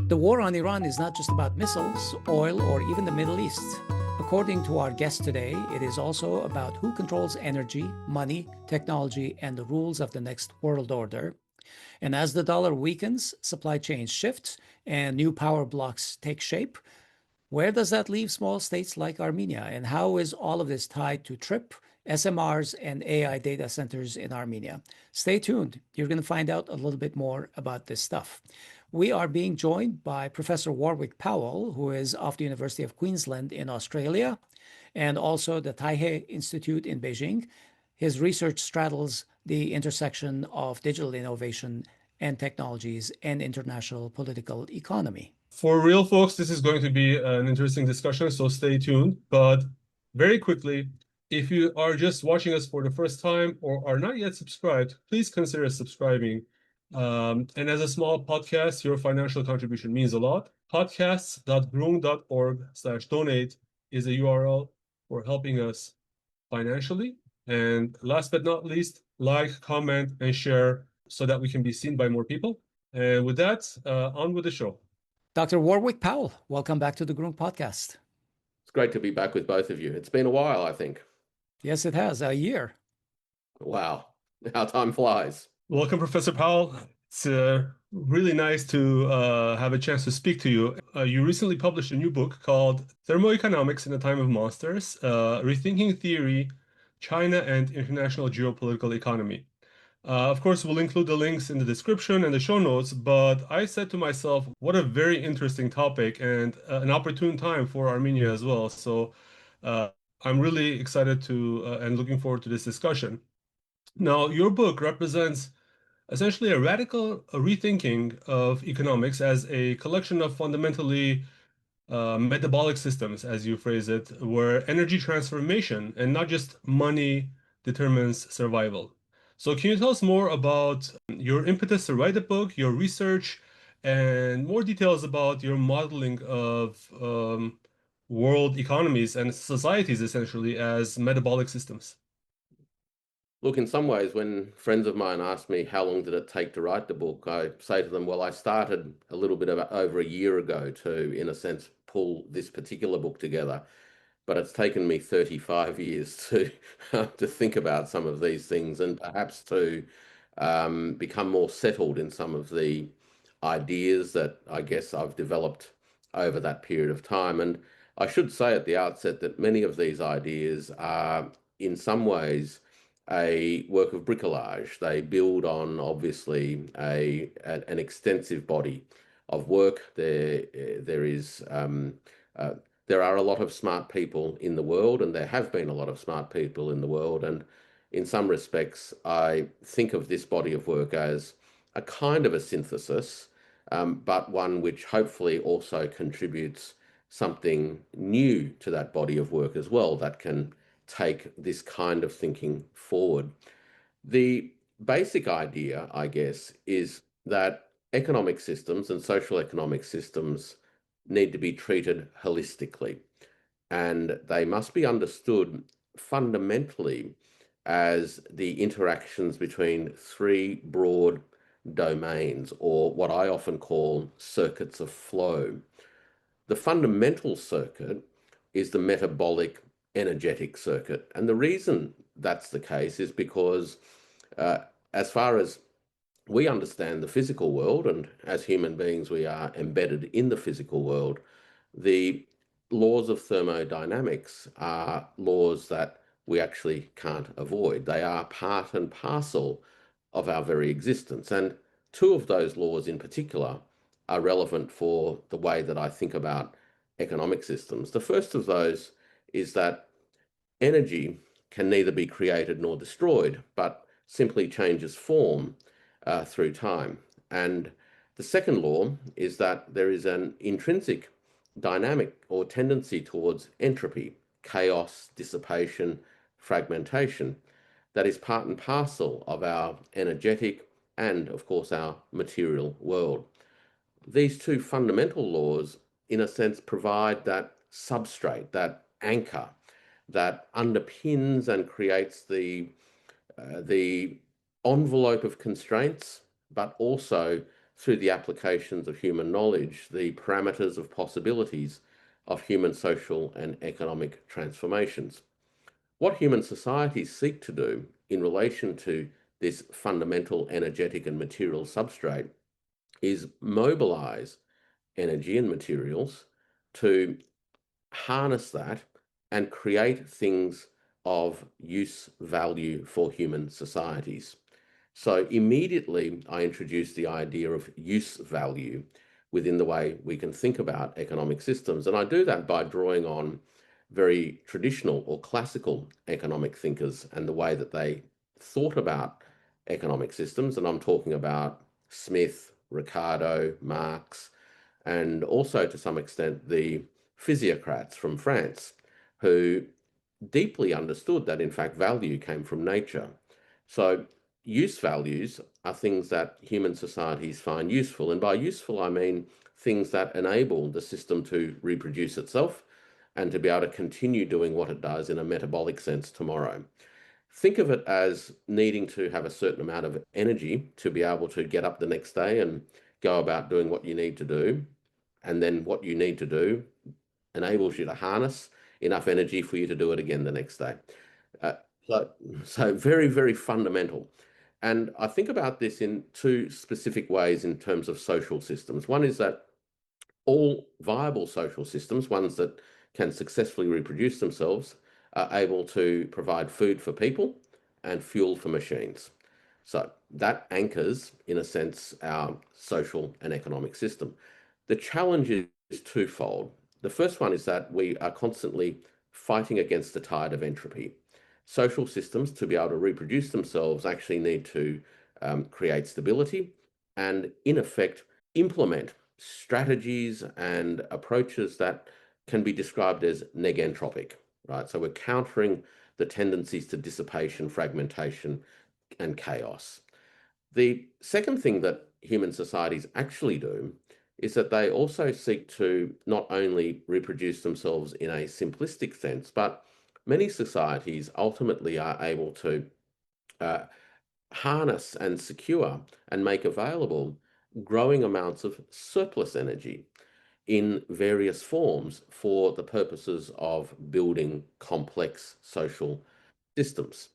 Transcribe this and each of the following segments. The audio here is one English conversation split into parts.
The war on Iran is not just about missiles, oil, or even the Middle East. According to our guest today, it is also about who controls energy, money, technology, and the rules of the next world order. And as the dollar weakens, supply chains shift, and new power blocks take shape. Where does that leave small states like Armenia? And how is all of this tied to TRIPP, SMRs, and AI data centers in Armenia? Stay tuned. You're going to find out a little bit more about this stuff. We are being joined by Professor Warwick Powell, who is of the University of Queensland in Australia, and also the Taihe Institute in Beijing. His research straddles the intersection of digital innovation and technologies and international political economy. For real folks, this is going to be an interesting discussion, so stay tuned. But very quickly, if you are just watching us for the first time or are not yet subscribed, please consider subscribing. And as a small podcast, your financial contribution means a lot. Podcasts.groong.org/donate is a URL for helping us financially. And last but not least, like, comment, and share so that we can be seen by more people. And with that, on with the show. Dr. Warwick Powell, welcome back to the Groong podcast. It's great to be back with both of you. It's been a while, I think. Yes, it has. A year. Wow. How time flies. Welcome, Professor Powell. It's really nice to have a chance to speak to you. You recently published a new book called Thermoeconomics in a Time of Monsters, Rethinking Theory, China and International Geopolitical Economy. Of course, we'll include the links in the description and the show notes, but I said to myself, what a very interesting topic and an opportune time for Armenia as well. So I'm really excited to and looking forward to this discussion. Now, your book represents essentially a radical rethinking of economics as a collection of fundamentally metabolic systems, as you phrase it, where energy transformation and not just money determines survival. So can you tell us more about your impetus to write the book, your research, and more details about your modeling of world economies and societies essentially as metabolic systems? Look, in some ways, when friends of mine ask me how long did it take to write the book, I say to them, well, I started a little bit over a year ago to, in a sense, pull this particular book together. But it's taken me 35 years to think about some of these things and perhaps to become more settled in some of the ideas that I guess I've developed over that period of time. And I should say at the outset that many of these ideas are in some ways a work of bricolage. They build on obviously an extensive body of work. There are a lot of smart people in the world, and there have been a lot of smart people in the world. And in some respects, I think of this body of work as a kind of a synthesis, but one which hopefully also contributes something new to that body of work as well that can take this kind of thinking forward. The basic idea, I guess, is that economic systems and social economic systems need to be treated holistically, and they must be understood fundamentally as the interactions between three broad domains, or what I often call circuits of flow. The fundamental circuit is the metabolic energetic circuit. And the reason that's the case is because as far as we understand the physical world, and as human beings, we are embedded in the physical world, the laws of thermodynamics are laws that we actually can't avoid. They are part and parcel of our very existence. And two of those laws in particular are relevant for the way that I think about economic systems. The first of those is that energy can neither be created nor destroyed, but simply changes form through time. And the second law is that there is an intrinsic dynamic or tendency towards entropy, chaos, dissipation, fragmentation, that is part and parcel of our energetic and, of course, our material world. These two fundamental laws, in a sense, provide that substrate, that anchor, that underpins and creates the envelope of constraints, but also through the applications of human knowledge, the parameters of possibilities of human social and economic transformations. What human societies seek to do in relation to this fundamental energetic and material substrate is mobilize energy and materials to harness that and create things of use value for human societies. So immediately I introduced the idea of use value within the way we can think about economic systems. And I do that by drawing on very traditional or classical economic thinkers and the way that they thought about economic systems. And I'm talking about Smith, Ricardo, Marx, and also to some extent the physiocrats from France, who deeply understood that in fact value came from nature. So use values are things that human societies find useful. And by useful, I mean things that enable the system to reproduce itself and to be able to continue doing what it does in a metabolic sense tomorrow. Think of it as needing to have a certain amount of energy to be able to get up the next day and go about doing what you need to do. And then what you need to do enables you to harness enough energy for you to do it again the next day. Uh, so very, very fundamental. And I think about this in two specific ways in terms of social systems. One is that all viable social systems, ones that can successfully reproduce themselves, are able to provide food for people and fuel for machines. So that anchors, in a sense, our social and economic system. The challenge is twofold. The first one is that we are constantly fighting against the tide of entropy. Social systems, to be able to reproduce themselves, actually need to create stability and, in effect, implement strategies and approaches that can be described as negentropic, right? So we're countering the tendencies to dissipation, fragmentation, and chaos. The second thing that human societies actually do is that they also seek to not only reproduce themselves in a simplistic sense, but many societies ultimately are able to harness and secure and make available growing amounts of surplus energy in various forms for the purposes of building complex social systems.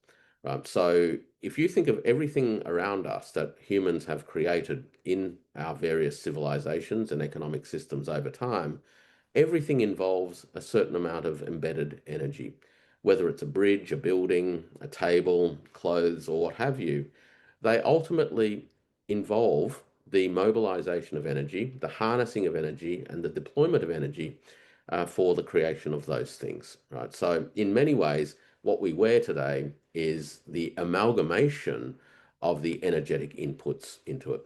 So if you think of everything around us that humans have created in our various civilizations and economic systems over time, everything involves a certain amount of embedded energy, whether it's a bridge, a building, a table, clothes, or what have you. They ultimately involve the mobilization of energy, the harnessing of energy, and the deployment of energy for the creation of those things, right? So in many ways, what we wear today is the amalgamation of the energetic inputs into it.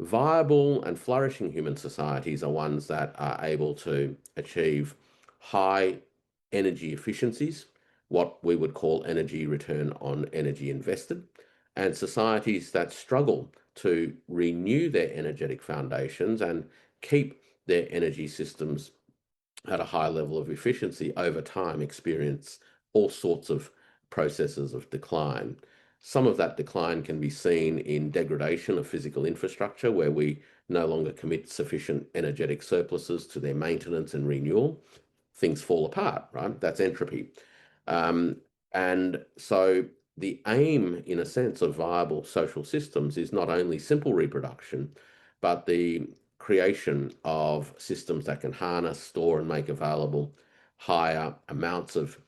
Viable and flourishing human societies are ones that are able to achieve high energy efficiencies, what we would call energy return on energy invested, and societies that struggle to renew their energetic foundations and keep their energy systems at a high level of efficiency over time experience all sorts of processes of decline. Some of that decline can be seen in degradation of physical infrastructure, where we no longer commit sufficient energetic surpluses to their maintenance and renewal. Things fall apart, right? That's entropy. And so the aim, in a sense, of viable social systems is not only simple reproduction, but the creation of systems that can harness, store, and make available higher amounts of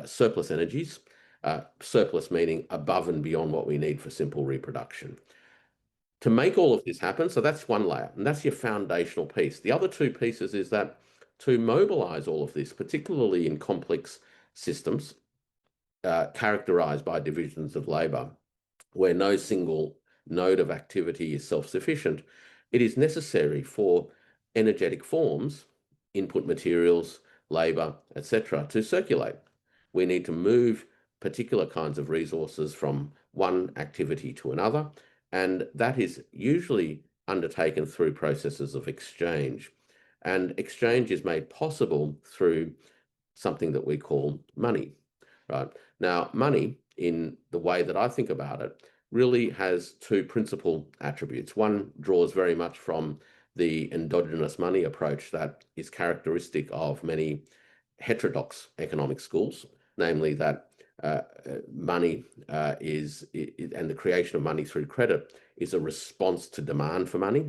surplus energies, surplus meaning above and beyond what we need for simple reproduction. To make all of this happen, so that's one layer, and that's your foundational piece. The other two pieces is that to mobilize all of this, particularly in complex systems characterized by divisions of labor, where no single node of activity is self-sufficient, it is necessary for energetic forms, input materials, labor, etc., to circulate. We need to move particular kinds of resources from one activity to another, and that is usually undertaken through processes of exchange. And exchange is made possible through something that we call money, right? Now, money, in the way that I think about it, really has two principal attributes. One draws very much from the endogenous money approach that is characteristic of many heterodox economic schools, namely that money and the creation of money through credit is a response to demand for money.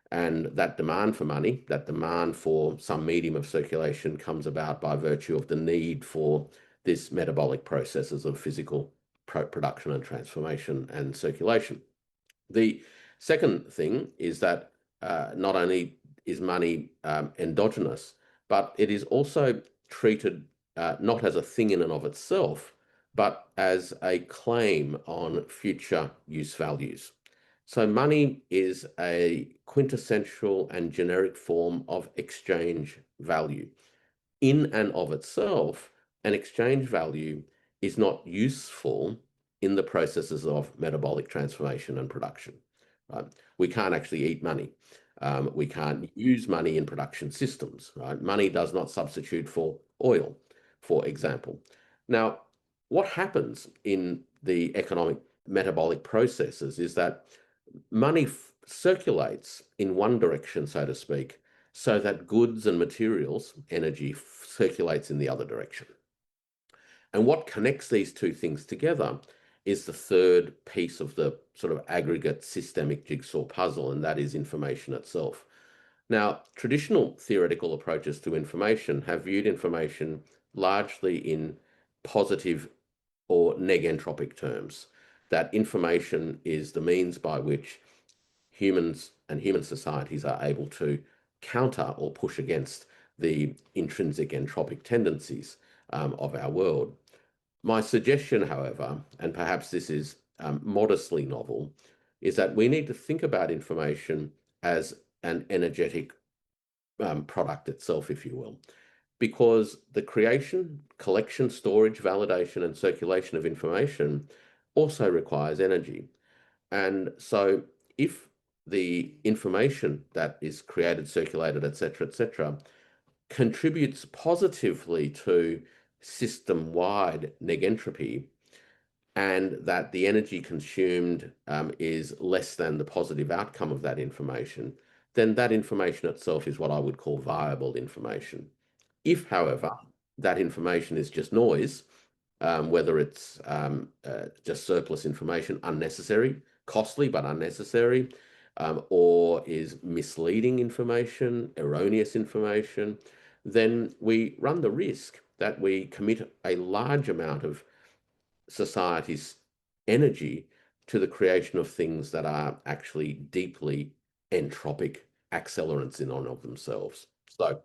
And that demand for money, that demand for some medium of circulation comes about by virtue of the need for these metabolic processes of physical production and transformation and circulation. The second thing is that not only is money endogenous, but it is also treated not as a thing in and of itself, but as a claim on future use values. So money is a quintessential and generic form of exchange value. In and of itself, an exchange value is not useful in the processes of metabolic transformation and production. Right? We can't actually eat money. We can't use money in production systems. Right? Money does not substitute for oil, for example. Now, what happens in the economic metabolic processes is that money circulates in one direction, so to speak, so that goods and materials, energy, circulates in the other direction. And what connects these two things together is the third piece of the sort of aggregate systemic jigsaw puzzle, and that is information itself. Now, traditional theoretical approaches to information have viewed information largely in positive or negentropic terms, that information is the means by which humans and human societies are able to counter or push against the intrinsic entropic tendencies of our world. My suggestion, however, and perhaps this is modestly novel, is that we need to think about information as an energetic product itself, if you will, because the creation, collection, storage, validation, and circulation of information also requires energy. And so if the information that is created, circulated, etc., contributes positively to system-wide negentropy, and that the energy consumed is less than the positive outcome of that information, then that information itself is what I would call viable information. If, however, that information is just noise, whether it's just surplus information, unnecessary, costly but unnecessary, or is misleading information, erroneous information, then we run the risk that we commit a large amount of society's energy to the creation of things that are actually deeply entropic accelerants in and of themselves. So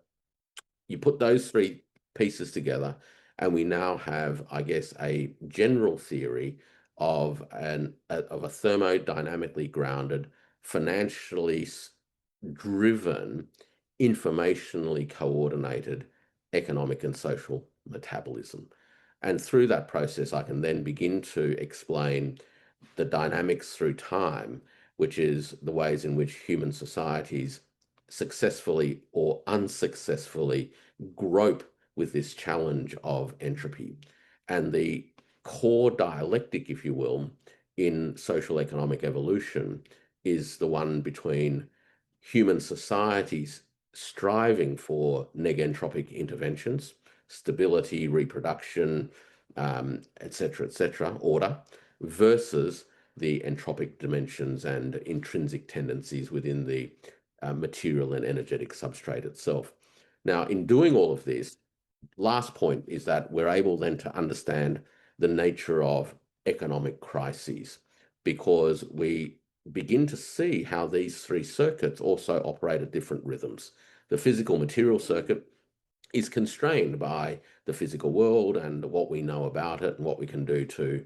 you put those three pieces together, and we now have, I guess, a general theory of a thermodynamically grounded, financially driven, informationally coordinated economic and social metabolism. And through that process, I can then begin to explain the dynamics through time, which is the ways in which human societies successfully or unsuccessfully grope with this challenge of entropy. And the core dialectic, if you will, in social economic evolution is the one between human societies striving for negentropic interventions, stability, reproduction, etc., order, versus the entropic dimensions and intrinsic tendencies within the material and energetic substrate itself. Now, in doing all of this, last point is that we're able then to understand the nature of economic crises, because we begin to see how these three circuits also operate at different rhythms. The physical material circuit is constrained by the physical world and what we know about it and what we can do to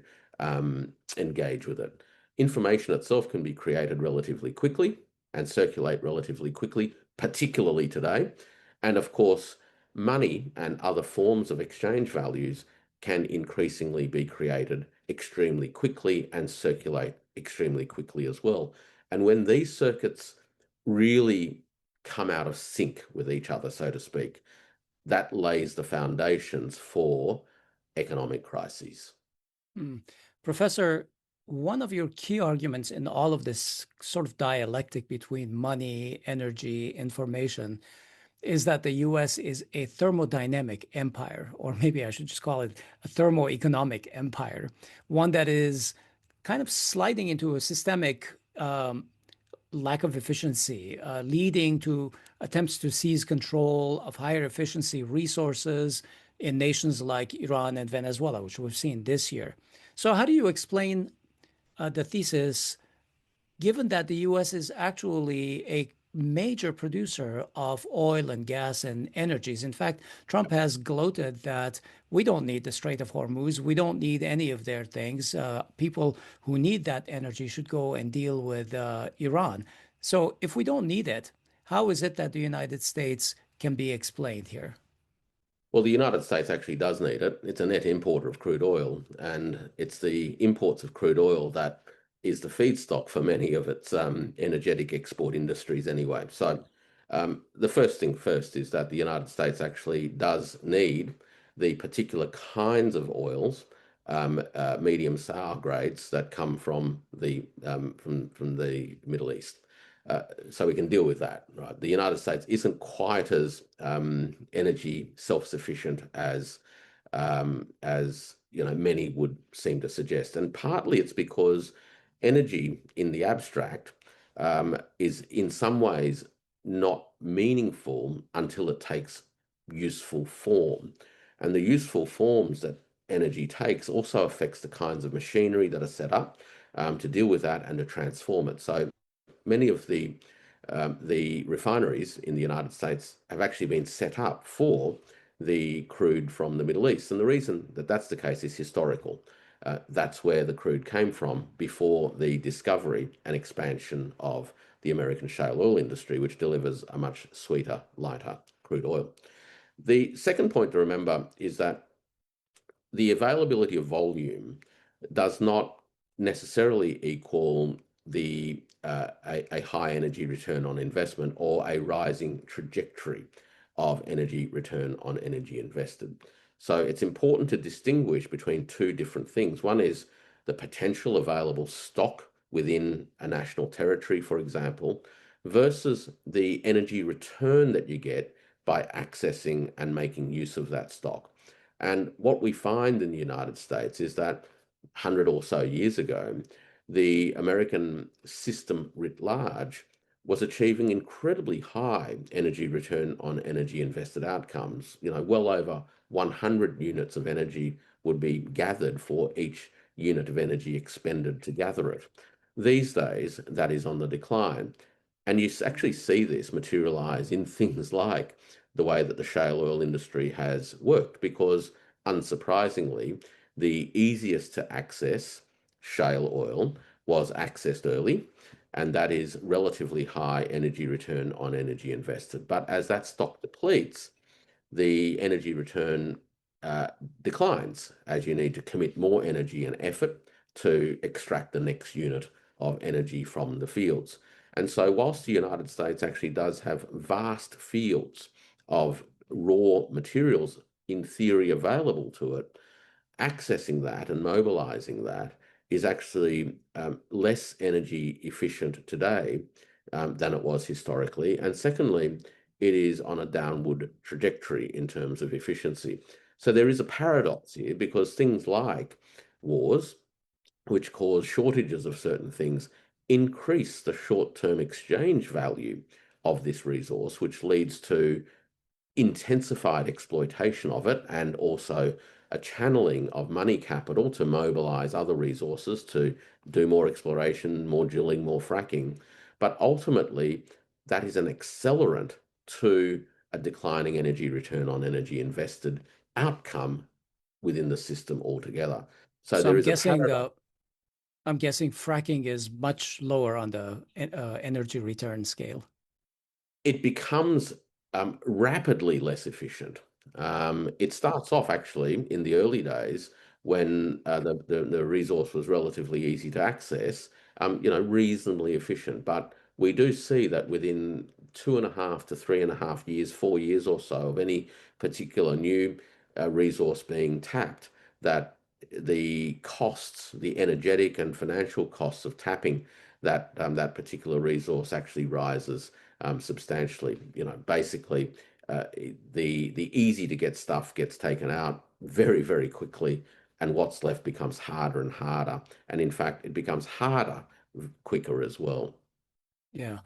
engage with it. Information itself can be created relatively quickly and circulate relatively quickly, particularly today. And of course, money and other forms of exchange values can increasingly be created extremely quickly and circulate extremely quickly as well. And when these circuits really come out of sync with each other, so to speak, that lays the foundations for economic crises. Professor, one of your key arguments in all of this sort of dialectic between money, energy, information is that the US is a thermodynamic empire, or maybe I should just call it a thermoeconomic empire, one that is kind of sliding into a systemic lack of efficiency, leading to attempts to seize control of higher efficiency resources in nations like Iran and Venezuela, which we've seen this year. So, how do you explain the thesis, given that the US is actually a major producer of oil and gas and energies? In fact, Trump has gloated that we don't need the Strait of Hormuz. We don't need any of their things. People who need that energy should go and deal with Iran. So if we don't need it, how is it that the United States can be explained here? Well, the United States actually does need it. It's a net importer of crude oil, and it's the imports of crude oil that is the feedstock for many of its energetic export industries anyway. So the first thing first is that the United States actually does need the particular kinds of oils, medium sour grades that come from the Middle East. So we can deal with that, right? The United States isn't quite as energy self-sufficient as many would seem to suggest, and partly it's because energy in the abstract is in some ways not meaningful until it takes useful form, and the useful forms that energy takes also affects the kinds of machinery that are set up to deal with that and to transform it. So many of the refineries in the United States have actually been set up for the crude from the Middle East. And the reason that that's the case is historical. That's where the crude came from before the discovery and expansion of the American shale oil industry, which delivers a much sweeter, lighter crude oil. The second point to remember is that the availability of volume does not necessarily equal a high energy return on investment or a rising trajectory of energy return on energy invested. So it's important to distinguish between two different things. One is the potential available stock within a national territory, for example, versus the energy return that you get by accessing and making use of that stock. And what we find in the United States is that 100 or so years ago, the American system writ large was achieving incredibly high energy return on energy invested outcomes. Well over 100 units of energy would be gathered for each unit of energy expended to gather it. These days, that is on the decline. And you actually see this materialize in things like the way that the shale oil industry has worked, because unsurprisingly, the easiest to access shale oil was accessed early, and that is relatively high energy return on energy invested. But as that stock depletes, the energy return declines as you need to commit more energy and effort to extract the next unit of energy from the fields. And so whilst the United States actually does have vast fields of raw materials in theory available to it, accessing that and mobilizing that is actually less energy efficient today than it was historically. And secondly, it is on a downward trajectory in terms of efficiency. So there is a paradox here, because things like wars, which cause shortages of certain things, increase the short-term exchange value of this resource, which leads to intensified exploitation of it and also a channeling of money capital to mobilize other resources to do more exploration, more drilling, more fracking. But ultimately, that is an accelerant to a declining energy return on energy invested outcome within the system altogether. So So there is a paradox. I'm guessing fracking is much lower on the energy return scale. It becomes rapidly less efficient. It starts off actually in the early days when the resource was relatively easy to access, reasonably efficient. But we do see that within 2.5 to 3.5 years, 4 years or so of any particular new resource being tapped, that the costs, the energetic and financial costs of tapping that particular resource actually rises substantially. Basically, the easy to get stuff gets taken out very, very quickly, and what's left becomes harder and harder. And in fact, it becomes harder quicker as well. Yeah.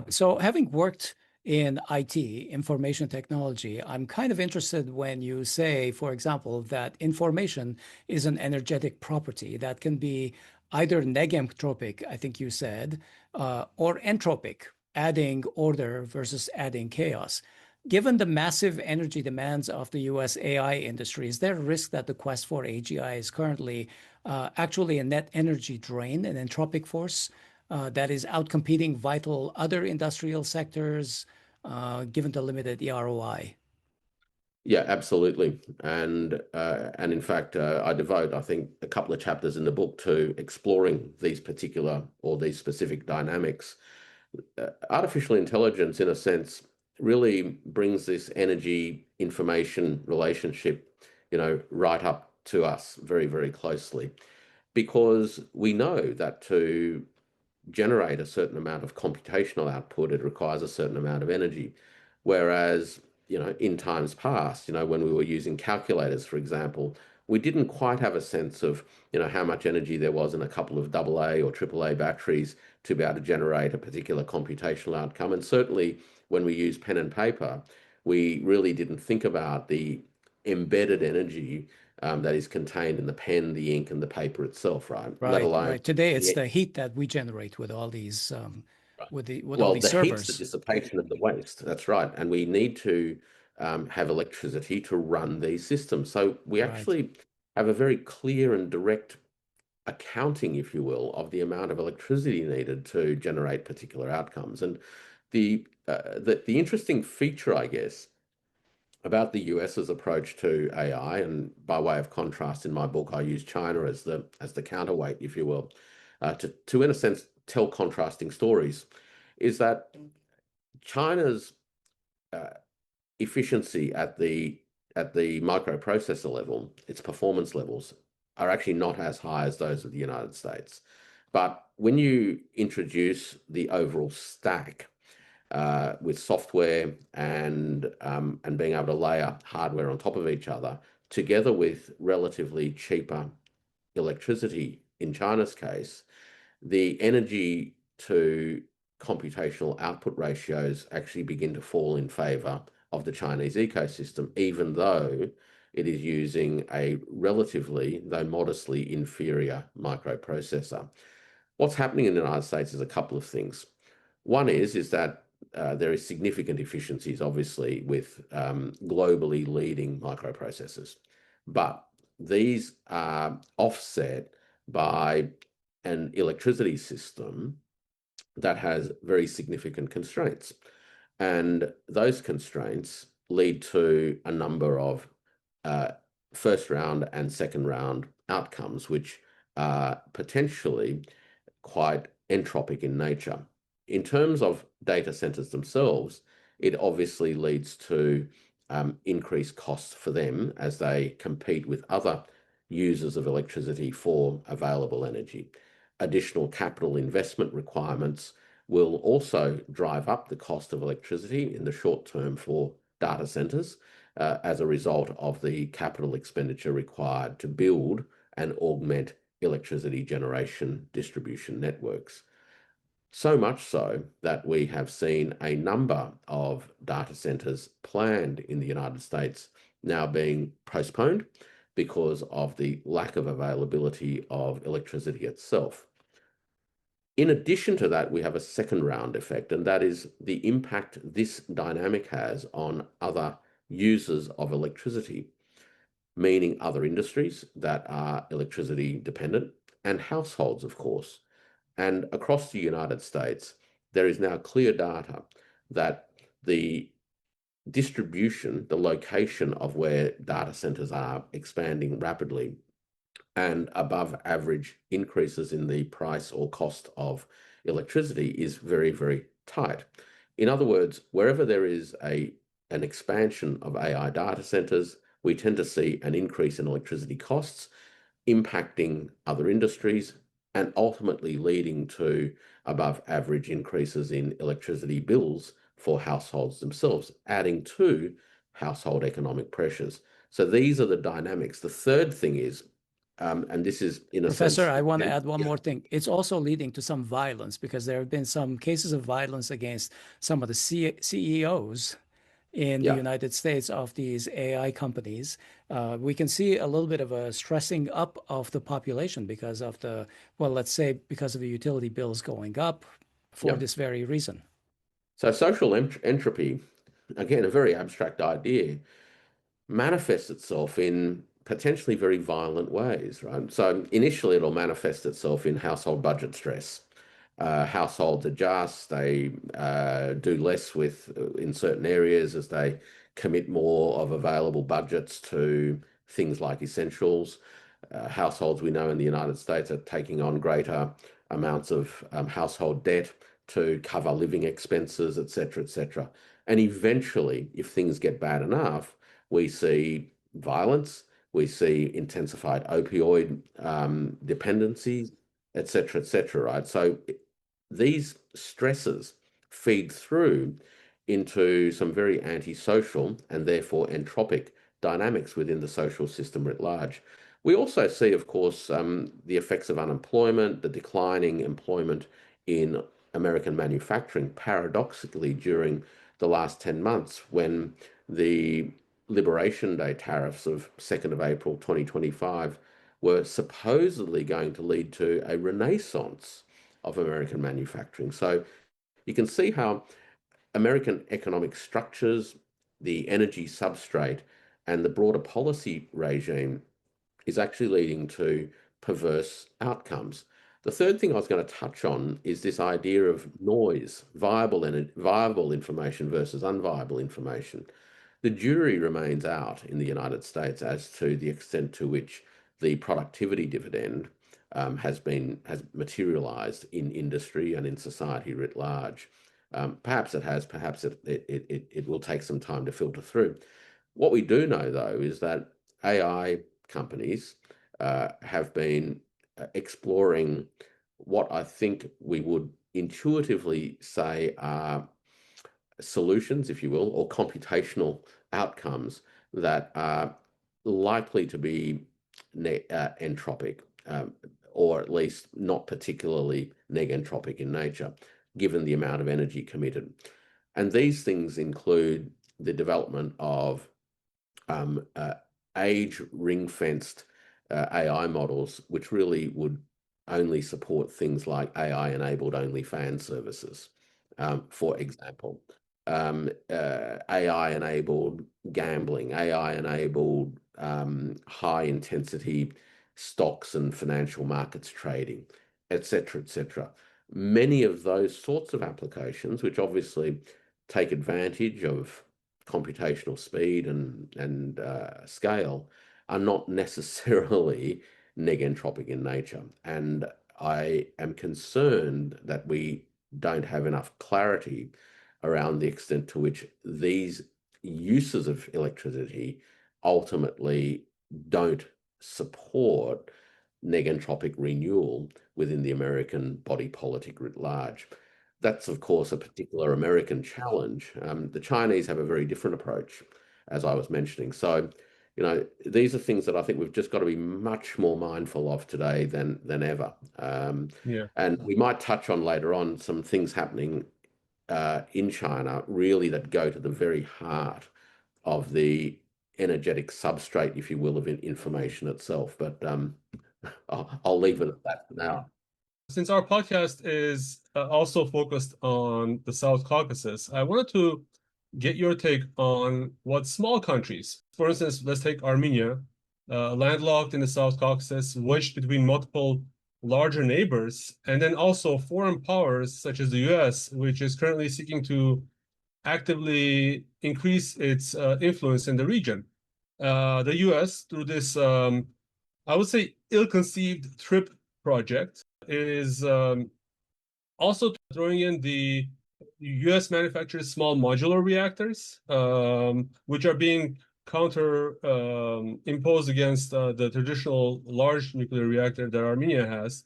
So having worked in IT, information technology, I'm kind of interested when you say, for example, that information is an energetic property that can be either negentropic, I think you said, or entropic, adding order versus adding chaos. Given the massive energy demands of the US AI industry, is there a risk that the quest for AGI is currently actually a net energy drain, an entropic force? That is outcompeting vital other industrial sectors, given the limited ROI. Yeah, absolutely. And in fact, I devote, I think, a couple of chapters in the book to exploring these specific dynamics. Artificial intelligence, in a sense, really brings this energy information relationship, right up to us very, very closely, because we know that to generate a certain amount of computational output, it requires a certain amount of energy. Whereas, in times past, when we were using calculators, for example, we didn't quite have a sense of, how much energy there was in a couple of AA or AAA batteries to be able to generate a particular computational outcome. And certainly when we use pen and paper, we really didn't think about the embedded energy that is contained in the pen, the ink, and the paper itself, right? Let Right, alone right. Today, it's the heat that we generate with all these with all well, these the heat's the servers. dissipation of the waste. That's right. And we need to have electricity to run these systems. So we Right. actually have a very clear and direct accounting, if you will, of the amount of electricity needed to generate particular outcomes. And the interesting feature, I guess, about the US's approach to AI, and by way of contrast, in my book, I use China as the counterweight, if you will, to in a sense tell contrasting stories, is that China's uh, efficiency at the microprocessor level, its performance levels, are actually not as high as those of the United States. But when you introduce the overall stack with software and being able to layer hardware on top of each other, together with relatively cheaper electricity, in China's case, the energy to computational output ratios actually begin to fall in favor of the Chinese ecosystem, even though it is using a relatively, though modestly inferior microprocessor. What's happening in the United States is a couple of things. One is that there is significant efficiencies, obviously, with globally leading microprocessors, but these are offset by an electricity system that has very significant constraints. And those constraints lead to a number of first round and second round outcomes, which are potentially quite entropic in nature. In terms of data centers themselves, it obviously leads to increased costs for them as they compete with other users of electricity for available energy. Additional capital investment requirements will also drive up the cost of electricity in the short term for data centers as a result of the capital expenditure required to build and augment electricity generation distribution networks. So much so that we have seen a number of data centers planned in the United States now being postponed because of the lack of availability of electricity itself. In addition to that, we have a second round effect, and that is the impact this dynamic has on other users of electricity, meaning other industries that are electricity dependent and households, of course. And across the United States, there is now clear data that the distribution, the location of where data centers are expanding rapidly, and above average increases in the price or cost of electricity is very, very tight. In other words, wherever there is an expansion of AI data centers, we tend to see an increase in electricity costs. impacting other industries and ultimately leading to above average increases in electricity bills for households themselves, adding to household economic pressures. So these are the dynamics. The third thing is, and this is in a Professor, sense, I want to add one yeah, more thing. It's also leading to some violence because there have been some cases of violence against some of the CEOs in the yeah. United States of these AI companies. We can see a little bit of a stressing up of the population because of the, well, let's say because of the utility bills going up for Yeah. this very reason. So social entropy, again, a very abstract idea, manifests itself in potentially very violent ways, right? So initially, it'll manifest itself in household budget stress. Households adjust, they do less with in certain areas as they commit more of available budgets to things like essentials. Households we know in the United States are taking on greater amounts of household debt to cover living expenses, et cetera, et cetera. And eventually, if things get bad enough, we see violence, we see intensified opioid dependencies, et cetera, right? So these stresses feed through into some very antisocial and therefore entropic dynamics within the social system writ large. We also see, of course, the effects of unemployment, the declining employment in American manufacturing, paradoxically, during the last 10 months when the Liberation Day tariffs of 2nd of April 2025 were supposedly going to lead to a renaissance of American manufacturing. So you can see how American economic structures, the energy substrate, and the broader policy regime is actually leading to perverse outcomes. The third thing I was going to touch on is this idea of noise, viable information versus unviable information. The jury remains out in the United States as to the extent to which the productivity dividend has materialized in industry and in society writ large. Perhaps it has, perhaps it will take some time to filter through. What we do know, though, is that AI companies have been exploring what I think we would intuitively say are solutions, if you will, or computational outcomes that are likely to be entropic, or at least not particularly negentropic in nature, given the amount of energy committed. And these things include the development of age ring-fenced AI models, which really would only support things like AI-enabled OnlyFans services, for example. AI-enabled gambling, AI-enabled high-intensity stocks and financial markets trading, et cetera, et cetera. Many of those sorts of applications, which obviously take advantage of computational speed and scale, are not necessarily negentropic in nature. And I am concerned that we don't have enough clarity around the extent to which these uses of electricity ultimately don't support negentropic renewal within the American body politic writ large. That's, of course, a particular American challenge. The Chinese have a very different approach, as I was mentioning. So, these are things that I think we've just got to be much more mindful of today than ever. Yeah. And we might touch on later on some things happening in China, really, that go to the very heart of the energetic substrate, if you will, of information itself. But I'll leave it at that for now. Since our podcast is also focused on the South Caucasus, I wanted to get your take on what small countries, for instance, let's take Armenia, landlocked in the South Caucasus, wedged between multiple larger neighbors, and then also foreign powers such as the US, which is currently seeking to actively increase its influence in the region. The US, through this, I would say, ill-conceived TRIPP project, is also throwing in the US manufactured small modular reactors, which are being counter imposed against the traditional large nuclear reactor that Armenia has,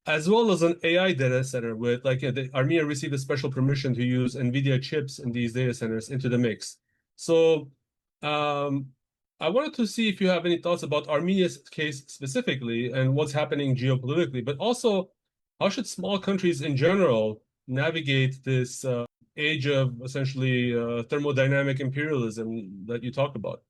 as well as an AI data center with Armenia received a special permission to use NVIDIA chips in these data centers into the mix. So I wanted to see if you have any thoughts about Armenia's case specifically and what's happening geopolitically, but also how should small countries in general navigate this age of essentially thermodynamic imperialism that you talk about?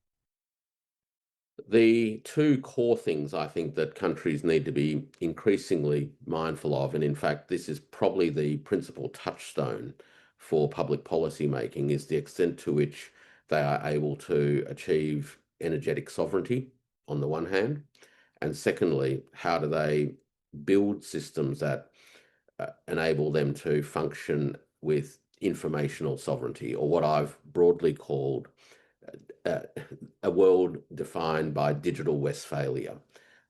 The two core things I think that countries need to be increasingly mindful of, and in fact, this is probably the principal touchstone for public policy making, is the extent to which they are able to achieve energetic sovereignty on the one hand, and secondly, how do they build systems that enable them to function with informational sovereignty, or what I've broadly called a world defined by digital Westphalia,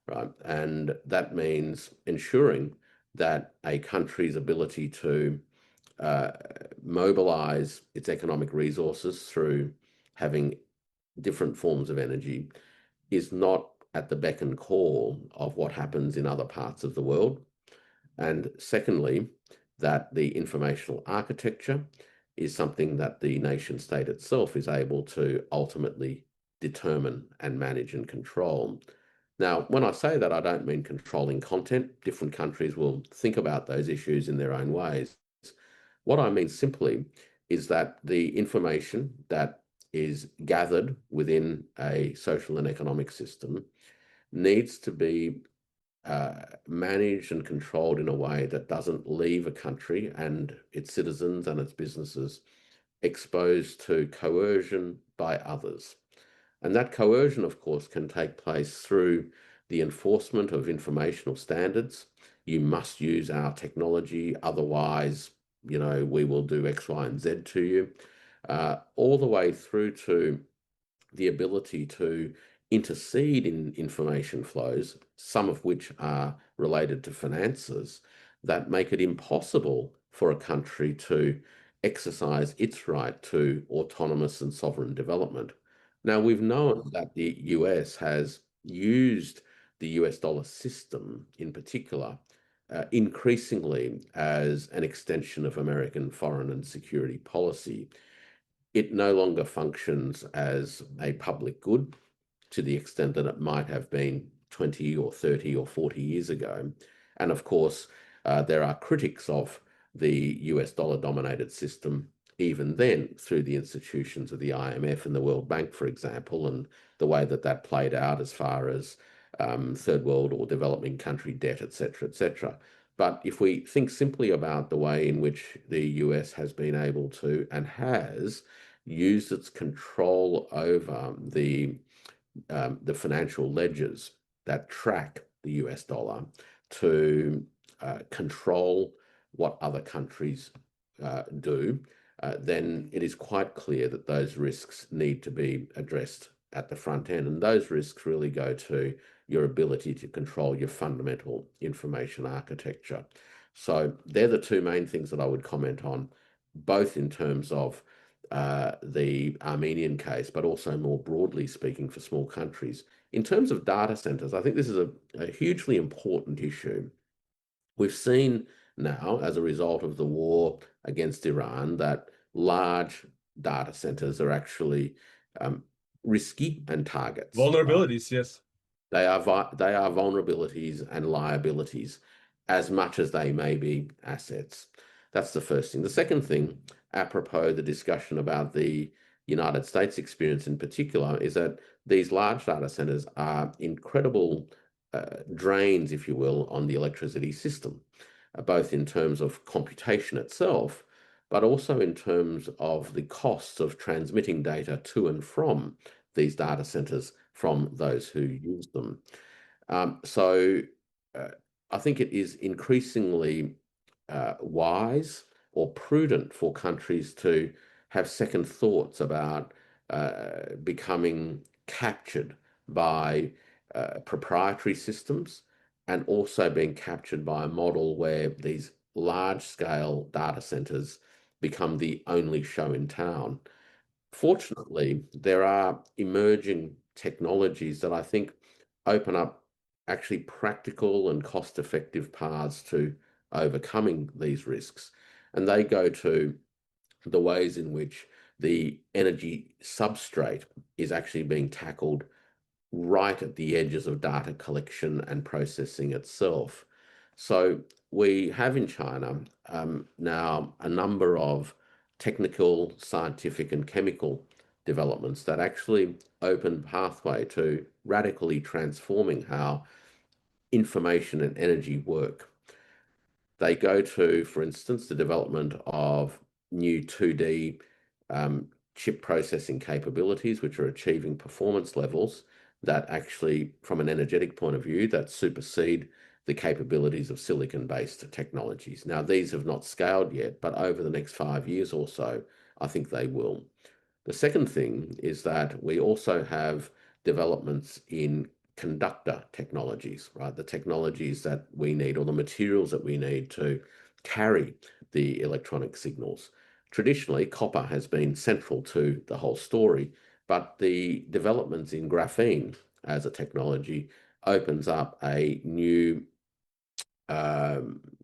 right? And that means ensuring that a country's ability to mobilize its economic resources through having different forms of energy is not at the beck and call of what happens in other parts of the world. And secondly, that the informational architecture is something that the nation state itself is able to ultimately determine and manage and control. Now, when I say that, I don't mean controlling content. Different countries will think about those issues in their own ways. What I mean simply is that the information that is gathered within a social and economic system needs to be managed and controlled in a way that doesn't leave a country and its citizens and its businesses exposed to coercion by others. And that coercion, of course, can take place through the enforcement of informational standards. You must use our technology, otherwise, we will do X, Y, and Z to you, all the way through to the ability to intercede in information flows, some of which are related to finances, that make it impossible for a country to exercise its right to autonomous and sovereign development. Now, we've known that the US has used the US dollar system in particular increasingly as an extension of American foreign and security policy. It no longer functions as a public good to the extent that it might have been 20 or 30 or 40 years ago. And of course, there are critics of the US dollar dominated system even then through the institutions of the IMF and the World Bank, for example, and the way that that played out as far as third world or developing country debt, et cetera. But if we think simply about the way in which the US has been able to and has used its control over the financial ledgers that track the US dollar to control what other countries do, then it is quite clear that those risks need to be addressed at the front end. And those risks really go to your ability to control your fundamental information architecture. So they're the two main things that I would comment on, both in terms of the Armenian case, but also more broadly speaking for small countries. In terms of data centers, I think this is a hugely important issue. We've seen now, as a result of the war against Iran, that large data centers are actually risky and targets. Vulnerabilities, yes. They are vulnerabilities and liabilities as much as they may be assets. That's the first thing. The second thing, apropos the discussion about the United States experience in particular, is that these large data centers are incredible drains, if you will, on the electricity system, both in terms of computation itself, but also in terms of the costs of transmitting data to and from these data centers from those who use them. So I think it is increasingly wise or prudent for countries to have second thoughts about becoming captured by proprietary systems, and also being captured by a model where these large-scale data centers become the only show in town. Fortunately, there are emerging technologies that I think open up actually practical and cost-effective paths to overcoming these risks. And they go to the ways in which the energy substrate is actually being tackled right at the edges of data collection and processing itself. So we have in China now a number of technical, scientific, and chemical developments that actually open pathway to radically transforming how information and energy work. They go to, for instance, the development of new 2D chip processing capabilities, which are achieving performance levels that actually, from an energetic point of view, that supersede the capabilities of silicon-based technologies. Now, these have not scaled yet, but over the next 5 years or so, I think they will. The second thing is that we also have developments in conductor technologies, right? The technologies that we need, or the materials that we need to carry the electronic signals. Traditionally, copper has been central to the whole story, but the developments in graphene as a technology opens up a new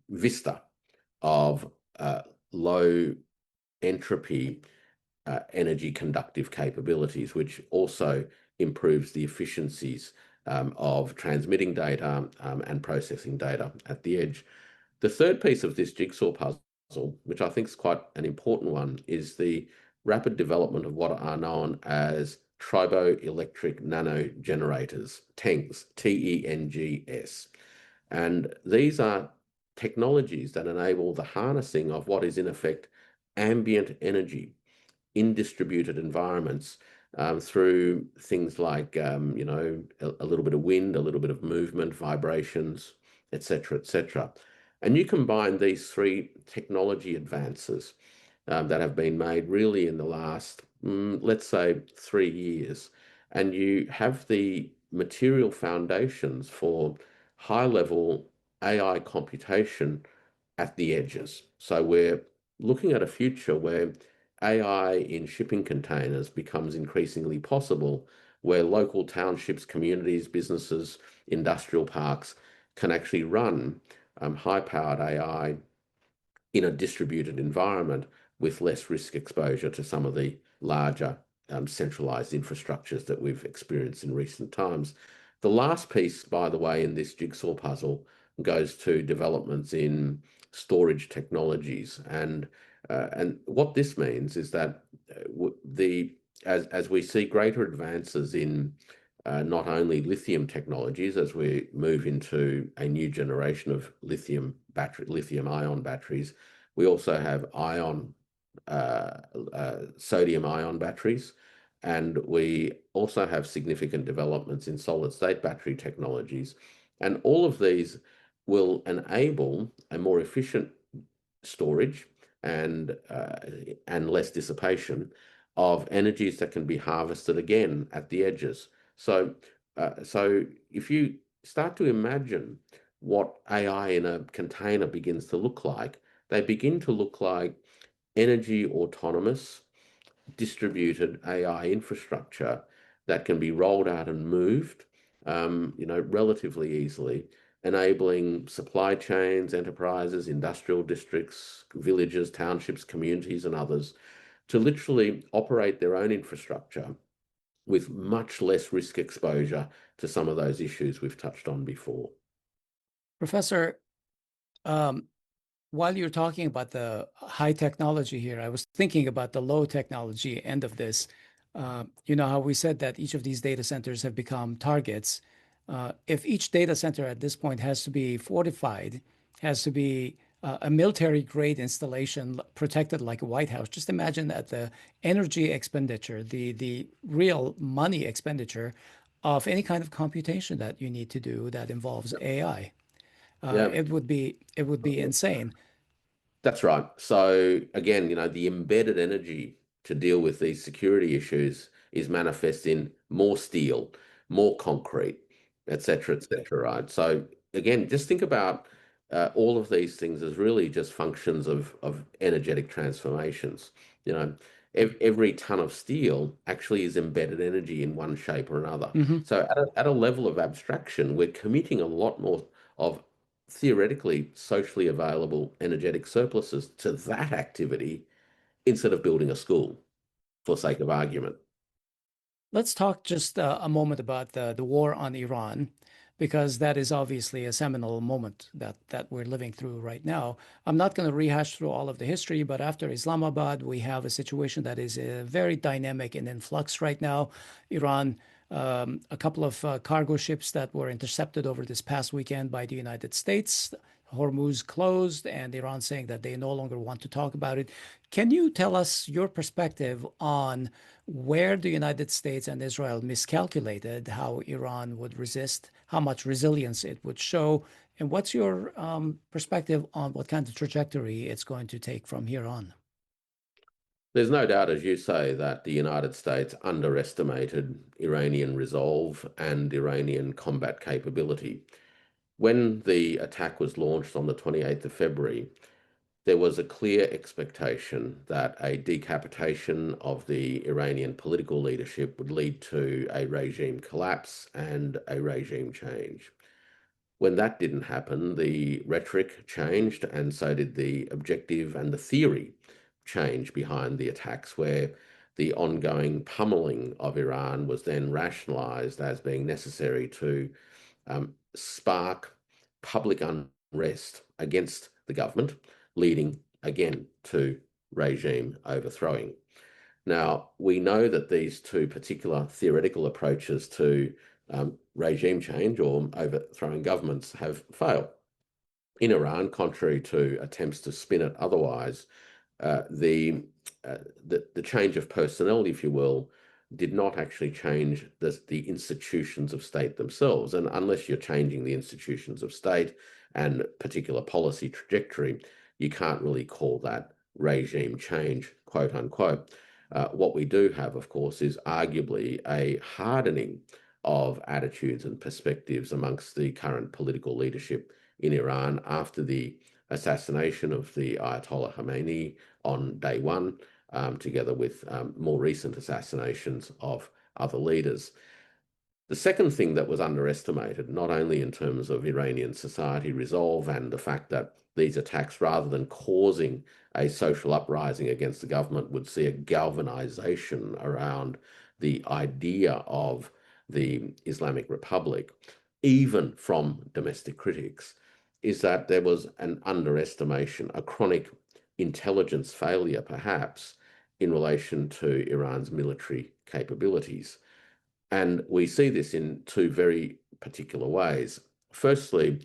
vista of low entropy energy conductive capabilities, which also improves the efficiencies of transmitting data and processing data at the edge. The third piece of this jigsaw puzzle, which I think is quite an important one, is the rapid development of what are known as triboelectric nanogenerators, TENGs, TENGS. And these are technologies that enable the harnessing of what is in effect ambient energy in distributed environments through things like, you know, a little bit of wind, a little bit of movement, vibrations, etc., etc. And you combine these three technology advances that have been made really in the last, let's say, 3 years, and you have the material foundations for high-level AI computation at the edges. So we're looking at a future where AI in shipping containers becomes increasingly possible, where local townships, communities, businesses, industrial parks can actually run high-powered AI in a distributed environment with less risk exposure to some of the larger centralized infrastructures that we've experienced in recent times. The last piece, by the way, in this jigsaw puzzle goes to developments in storage technologies. And what this means is that as we see greater advances in not only lithium technologies as we move into a new generation of lithium-ion batteries, we also have sodium-ion batteries, and we also have significant developments in solid-state battery technologies. And all of these will enable a more efficient storage and less dissipation of energies that can be harvested again at the edges. So if you start to imagine what AI in a container begins to look like, they begin to look like energy autonomous, distributed AI infrastructure that can be rolled out and moved, you know, relatively easily, enabling supply chains, enterprises, industrial districts, villages, townships, communities, and others to literally operate their own infrastructure with much less risk exposure to some of those issues we've touched on before. Professor, while you're talking about the high technology here, I was thinking about the low technology end of this. You know how we said that each of these data centers have become targets. If each data center at this point has to be fortified, has to be a military-grade installation protected like a White House, just imagine that the energy expenditure, the real money expenditure of any kind of computation that you need to do that involves AI. It would be insane. That's right. So again, you know, the embedded energy to deal with these security issues is manifest in more steel, more concrete, et cetera, right? So again, just think about all of these things as really just functions of energetic transformations. You know, every ton of steel actually is embedded energy in one shape or another. Mm-hmm. So at a level of abstraction, we're committing a lot more of theoretically socially available energetic surpluses to that activity instead of building a school for sake of argument. Let's talk just a moment about the war on Iran, because that is obviously a seminal moment that we're living through right now. I'm not going to rehash through all of the history, but after Islamabad, we have a situation that is very dynamic and in flux right now. Iran, a couple of cargo ships that were intercepted over this past weekend by the United States. Hormuz closed, and Iran saying that they no longer want to talk about it. Can you tell us your perspective on where the United States and Israel miscalculated how Iran would resist, how much resilience it would show, and what's your perspective on what kind of trajectory it's going to take from here on? There's no doubt, as you say, that the United States underestimated Iranian resolve and Iranian combat capability. When the attack was launched on the 28th of February, there was a clear expectation that a decapitation of the Iranian political leadership would lead to a regime collapse and a regime change. When that didn't happen, the rhetoric changed, and so did the objective and the theory change behind the attacks, where the ongoing pummeling of Iran was then rationalized as being necessary to spark public unrest against the government, leading again to regime overthrowing. Now, we know that these two particular theoretical approaches to regime change or overthrowing governments have failed. In Iran, contrary to attempts to spin it otherwise, the change of personnel, if you will, did not actually change the institutions of state themselves. And unless you're changing the institutions of state and particular policy trajectory, you can't really call that regime change, quote unquote. What we do have, of course, is arguably a hardening of attitudes and perspectives amongst the current political leadership in Iran after the assassination of the Ayatollah Khamenei on day one, together with more recent assassinations of other leaders. The second thing that was underestimated, not only in terms of Iranian society resolve and the fact that these attacks, rather than causing a social uprising against the government, would see a galvanization around the idea of the Islamic Republic, even from domestic critics, is that there was an underestimation, a chronic intelligence failure, perhaps, in relation to Iran's military capabilities. And we see this in two very particular ways. Firstly,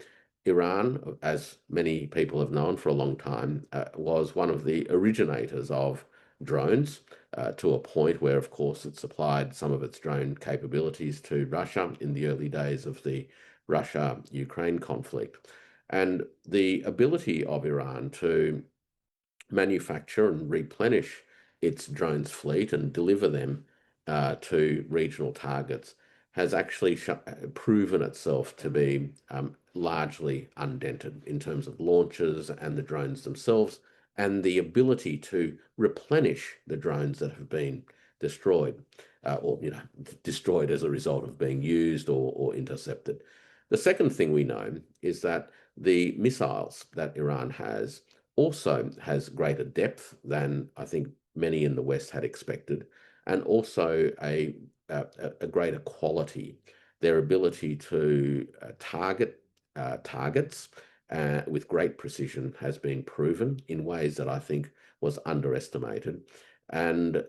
Iran, as many people have known for a long time, was one of the originators of drones, to a point where, of course, it supplied some of its drone capabilities to Russia in the early days of the Russia-Ukraine conflict. And the ability of Iran to manufacture and replenish its drones fleet and deliver them to regional targets has actually proven itself to be largely undented in terms of launches and the drones themselves, and the ability to replenish the drones that have been destroyed, or destroyed as a result of being used or intercepted. The second thing we know is that the missiles that Iran has also has greater depth than I think many in the West had expected, and also a greater quality. Their ability to target targets with great precision has been proven in ways that I think was underestimated. And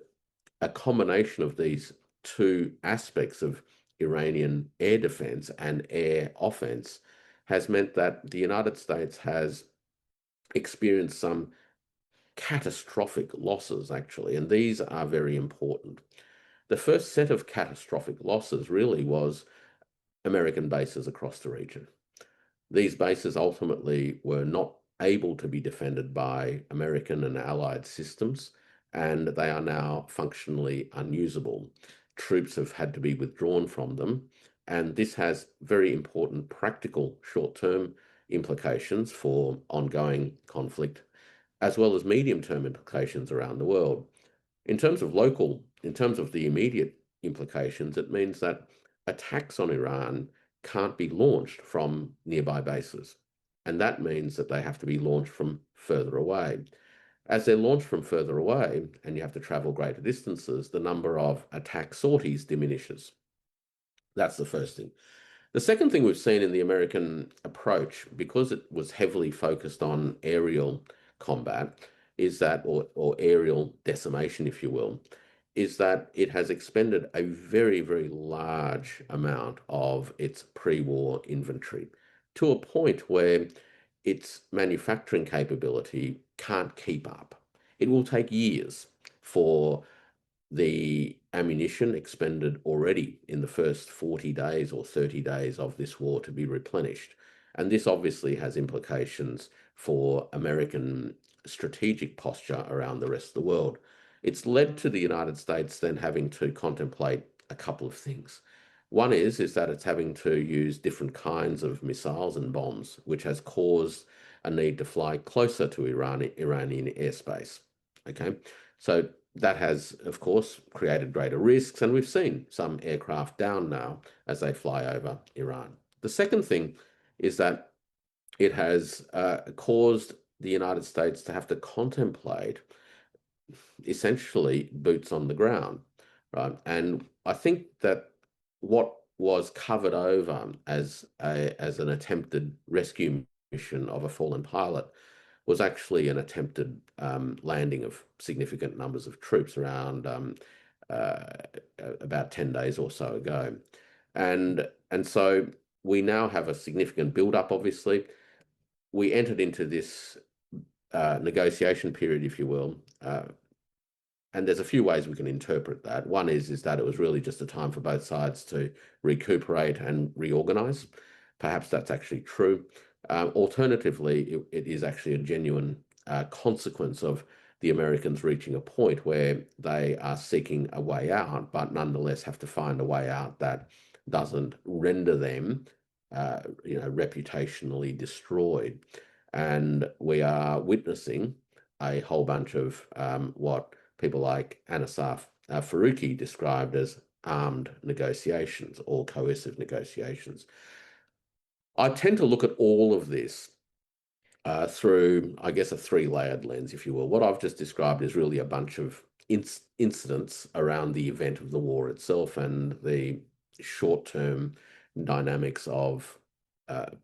a combination of these two aspects of Iranian air defense and air offense has meant that the United States has experienced some catastrophic losses, actually, and these are very important. The first set of catastrophic losses really was American bases across the region. These bases ultimately were not able to be defended by American and Allied systems, and they are now functionally unusable. Troops have had to be withdrawn from them, and this has very important practical short-term implications for ongoing conflict, as well as medium-term implications around the world. In terms of the immediate implications, it means that attacks on Iran can't be launched from nearby bases. And that means that they have to be launched from further away. As they're launched from further away and you have to travel greater distances, the number of attack sorties diminishes. That's the first thing. The second thing we've seen in the American approach, because it was heavily focused on aerial combat, is that, or aerial decimation, if you will, is that it has expended a very, very large amount of its pre-war inventory to a point where its manufacturing capability can't keep up. It will take years for the ammunition expended already in the first 40 days or 30 days of this war to be replenished. And this obviously has implications for American strategic posture around the rest of the world. It's led to the United States then having to contemplate a couple of things. One is that it's having to use different kinds of missiles and bombs, which has caused a need to fly closer to Iranian airspace. Okay, so that has, of course, created greater risks, and we've seen some aircraft down now as they fly over Iran. The second thing is that it has caused the United States to have to contemplate essentially boots on the ground, right? And I think that what was covered over as an attempted rescue mission of a fallen pilot was actually an attempted landing of significant numbers of troops around about 10 days or so ago. And so we now have a significant build-up, obviously. We entered into this negotiation period, if you will, and there's a few ways we can interpret that. One is that it was really just a time for both sides to recuperate and reorganize. Perhaps that's actually true. Alternatively, it is actually a genuine consequence of the Americans reaching a point where they are seeking a way out, but nonetheless have to find a way out that doesn't render them, reputationally destroyed. And we are witnessing a whole bunch of what people like Anasaf Faruqi described as armed negotiations or coercive negotiations. I tend to look at all of this through, I guess, a three-layered lens, if you will. What I've just described is really a bunch of incidents around the event of the war itself and the short-term dynamics of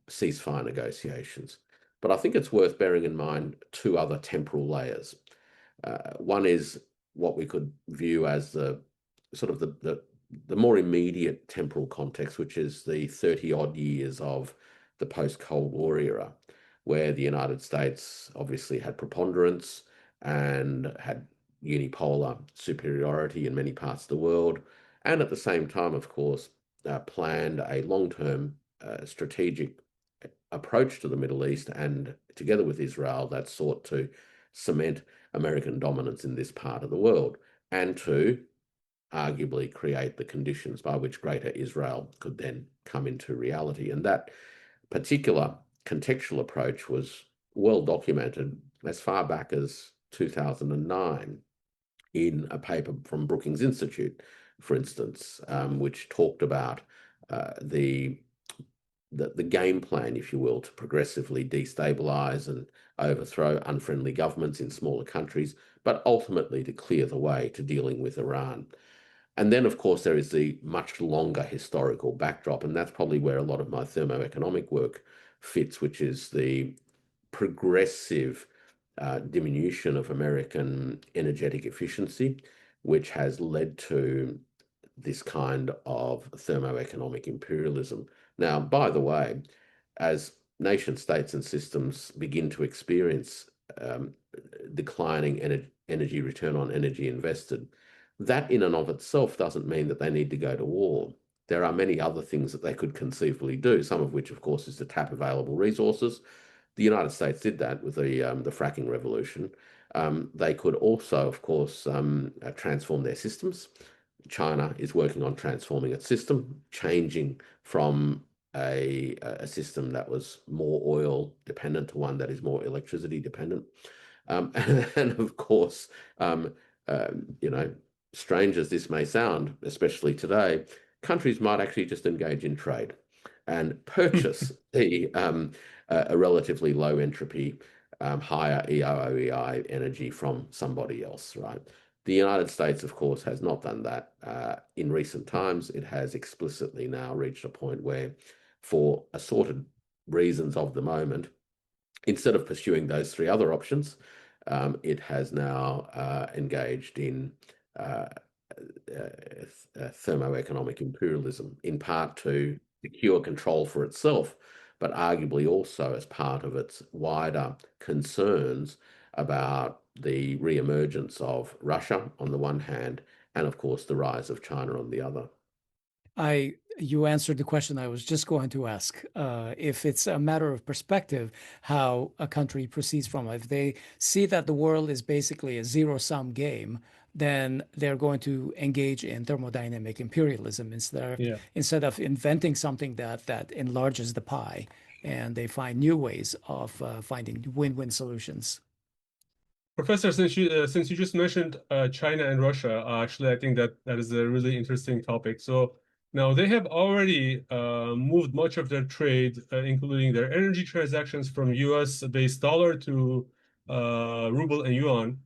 ceasefire negotiations. But I think it's worth bearing in mind two other temporal layers. One is what we could view as the sort of the more immediate temporal context, which is the 30-odd years of the post-Cold War era, where the United States obviously had preponderance and had unipolar superiority in many parts of the world, and at the same time, of course, planned a long-term strategic approach to the Middle East, and together with Israel, that sought to cement American dominance in this part of the world and to arguably create the conditions by which Greater Israel could then come into reality. And that particular contextual approach was well documented as far back as 2009 in a paper from Brookings Institute, for instance, which talked about the game plan, if you will, to progressively destabilize and overthrow unfriendly governments in smaller countries, but ultimately to clear the way to dealing with Iran. And then, of course, there is the much longer historical backdrop, and that's probably where a lot of my thermoeconomic work fits, which is the progressive diminution of American energetic efficiency, which has led to this kind of thermoeconomic imperialism. Now, by the way, as nation states and systems begin to experience declining energy return on energy invested, that in and of itself doesn't mean that they need to go to war. There are many other things that they could conceivably do, some of which, of course, is to tap available resources. The United States did that with the fracking revolution. They could also, of course, transform their systems. China is working on transforming its system, changing from a system that was more oil dependent to one that is more electricity dependent. And of course, you know, strange as this may sound, especially today, countries might actually just engage in trade and purchase a relatively low entropy, higher EOEI energy from somebody else, right? The United States, of course, has not done that in recent times. It has explicitly now reached a point where, for assorted reasons of the moment, instead of pursuing those three other options, it has now engaged in thermoeconomic imperialism, in part to secure control for itself, but arguably also as part of its wider concerns about the re-emergence of Russia on the one hand, and of course the rise of China on the other. You answered the question I was just going to ask. If it's a matter of perspective, how a country proceeds from it. If they see that the world is basically a zero-sum game, then they're going to engage in thermodynamic imperialism instead of inventing something that enlarges the pie, and they find new ways of finding win-win solutions. Professor, since you just mentioned China and Russia, actually, I think that is a really interesting topic. So now they have already moved much of their trade, including their energy transactions, from US-based dollar to ruble and yuan.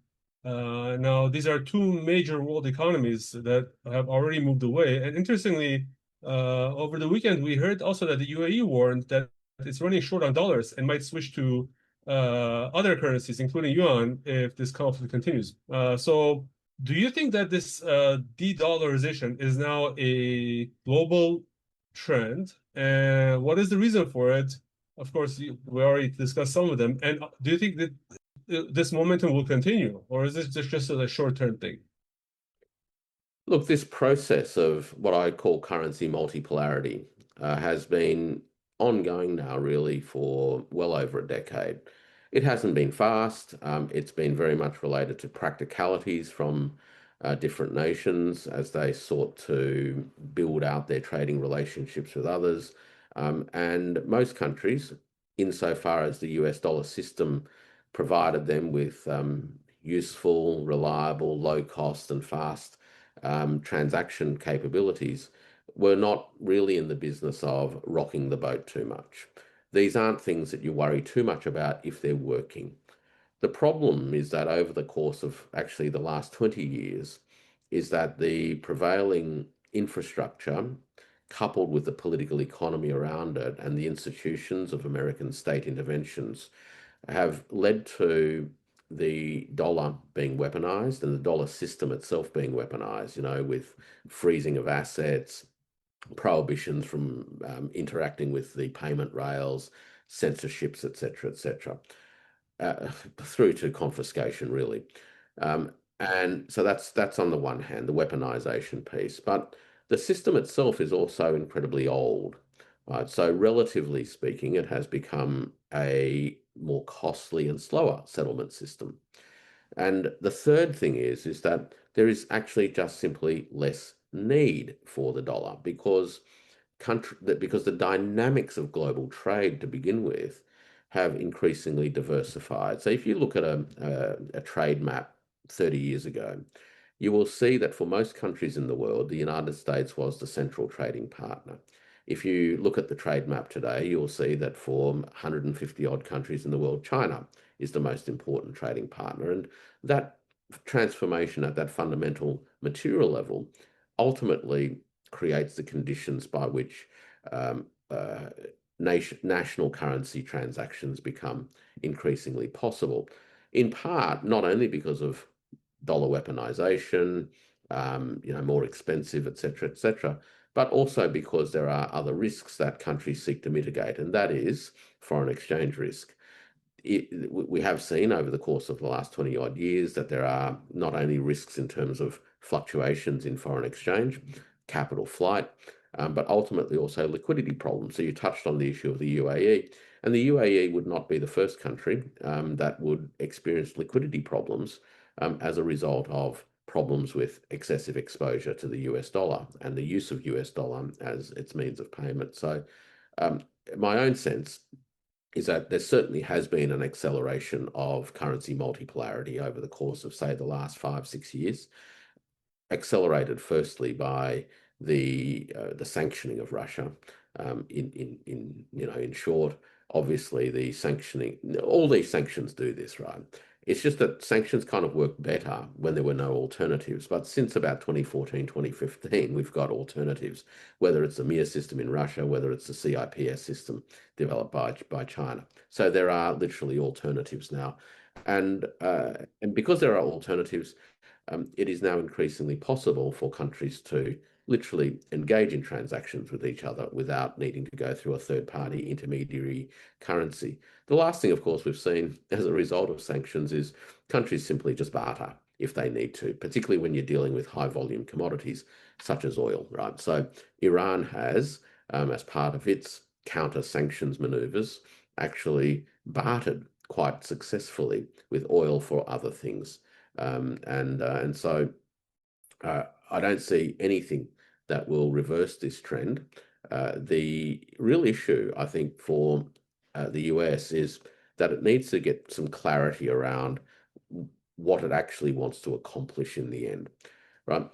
Now, these are two major world economies that have already moved away. And interestingly, over the weekend, we heard also that the UAE warned that it's running short on dollars and might switch to other currencies, including yuan, if this conflict continues. So do you think that this de-dollarization is now a global trend? And what is the reason for it? Of course, we already discussed some of them. And do you think that this momentum will continue, or is this just a short-term thing? Look, this process of what I call currency multipolarity has been ongoing now really for well over a decade. It hasn't been fast. It's been very much related to practicalities from different nations as they sought to build out their trading relationships with others. And most countries, insofar as the US dollar system provided them with useful, reliable, low cost and fast transaction capabilities, were not really in the business of rocking the boat too much. These aren't things that you worry too much about if they're working. The problem is that over the course of actually the last 20 years, is that the prevailing infrastructure, coupled with the political economy around it and the institutions of American state interventions, have led to the dollar being weaponized and the dollar system itself being weaponized, with freezing of assets, prohibitions from interacting with the payment rails, censorships, etc., through to confiscation, really. And so that's on the one hand, the weaponization piece. But the system itself is also incredibly old. Right? So relatively speaking, it has become a more costly and slower settlement system. And the third thing is that there is actually just simply less need for the dollar because the dynamics of global trade to begin with have increasingly diversified. So if you look at a trade map 30 years ago, you will see that for most countries in the world, the United States was the central trading partner. If you look at the trade map today, you'll see that for 150 odd countries in the world, China is the most important trading partner. And that transformation at that fundamental material level ultimately creates the conditions by which national currency transactions become increasingly possible, in part not only because of dollar weaponization, more expensive, etc., but also because there are other risks that countries seek to mitigate, and that is foreign exchange risk. We have seen over the course of the last 20 odd years that there are not only risks in terms of fluctuations in foreign exchange, capital flight, but ultimately also liquidity problems. So you touched on the issue of the UAE, and the UAE would not be the first country that would experience liquidity problems as a result of problems with excessive exposure to the US dollar and the use of US dollar as its means of payment. So my own sense is that there certainly has been an acceleration of currency multipolarity over the course of, say, the last 5-6 years, accelerated firstly by the sanctioning of Russia. In short, obviously the sanctioning, all these sanctions do this, right? It's just that sanctions kind of work better when there were no alternatives. But since about 2014, 2015, we've got alternatives, whether it's the MIR system in Russia, whether it's the CIPS system developed by China. So there are literally alternatives now. And because there are alternatives, it is now increasingly possible for countries to literally engage in transactions with each other without needing to go through a third-party intermediary currency. The last thing, of course, we've seen as a result of sanctions is countries simply just barter if they need to, particularly when you're dealing with high-volume commodities such as oil, right? So Iran has, as part of its counter-sanctions maneuvers, actually bartered quite successfully with oil for other things. And so I don't see anything that will reverse this trend. The real issue, I think, for the US is that it needs to get some clarity around what it actually wants to accomplish in the end. Right?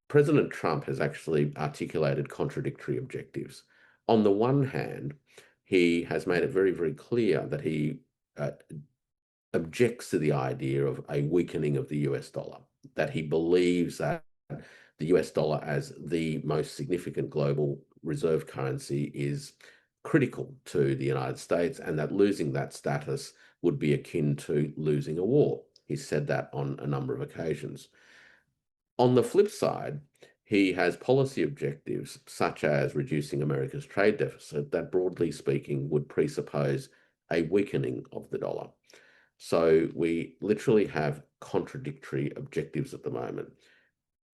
President Trump has actually articulated contradictory objectives. On the one hand, he has made it very, very clear that he objects to the idea of a weakening of the US dollar, that he believes that the US dollar as the most significant global reserve currency is critical to the United States, and that losing that status would be akin to losing a war. He's said that on a number of occasions. On the flip side, he has policy objectives such as reducing America's trade deficit that, broadly speaking, would presuppose a weakening of the dollar. So we literally have contradictory objectives at the moment.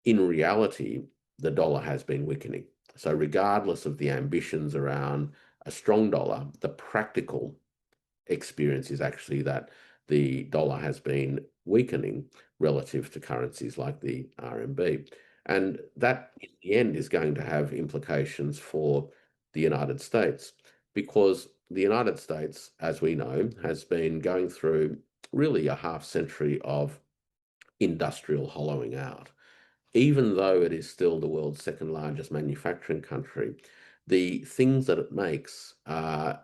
In reality, the dollar has been weakening. So regardless of the ambitions around a strong dollar, the practical experience is actually that the dollar has been weakening relative to currencies like the RMB. And that, in the end, is going to have implications for the United States, because the United States, as we know, has been going through really a half century of industrial hollowing out. Even though it is still the world's second largest manufacturing country, the things that it makes are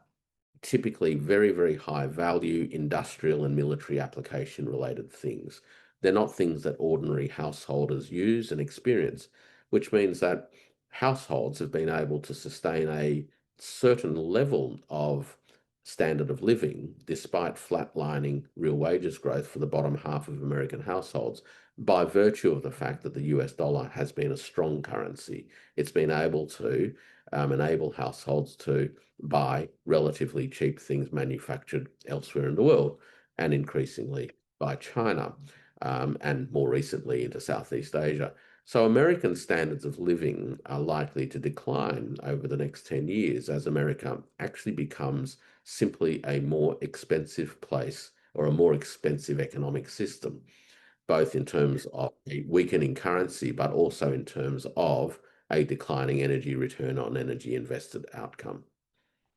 typically very, very high value industrial and military application related things. They're not things that ordinary householders use and experience, which means that households have been able to sustain a certain level of standard of living despite flatlining real wages growth for the bottom half of American households, by virtue of the fact that the US dollar has been a strong currency. It's been able to enable households to buy relatively cheap things manufactured elsewhere in the world, and increasingly by China, and more recently into Southeast Asia. So American standards of living are likely to decline over the next 10 years as America actually becomes simply a more expensive place, or a more expensive economic system, both in terms of a weakening currency, but also in terms of a declining energy return on energy invested outcome.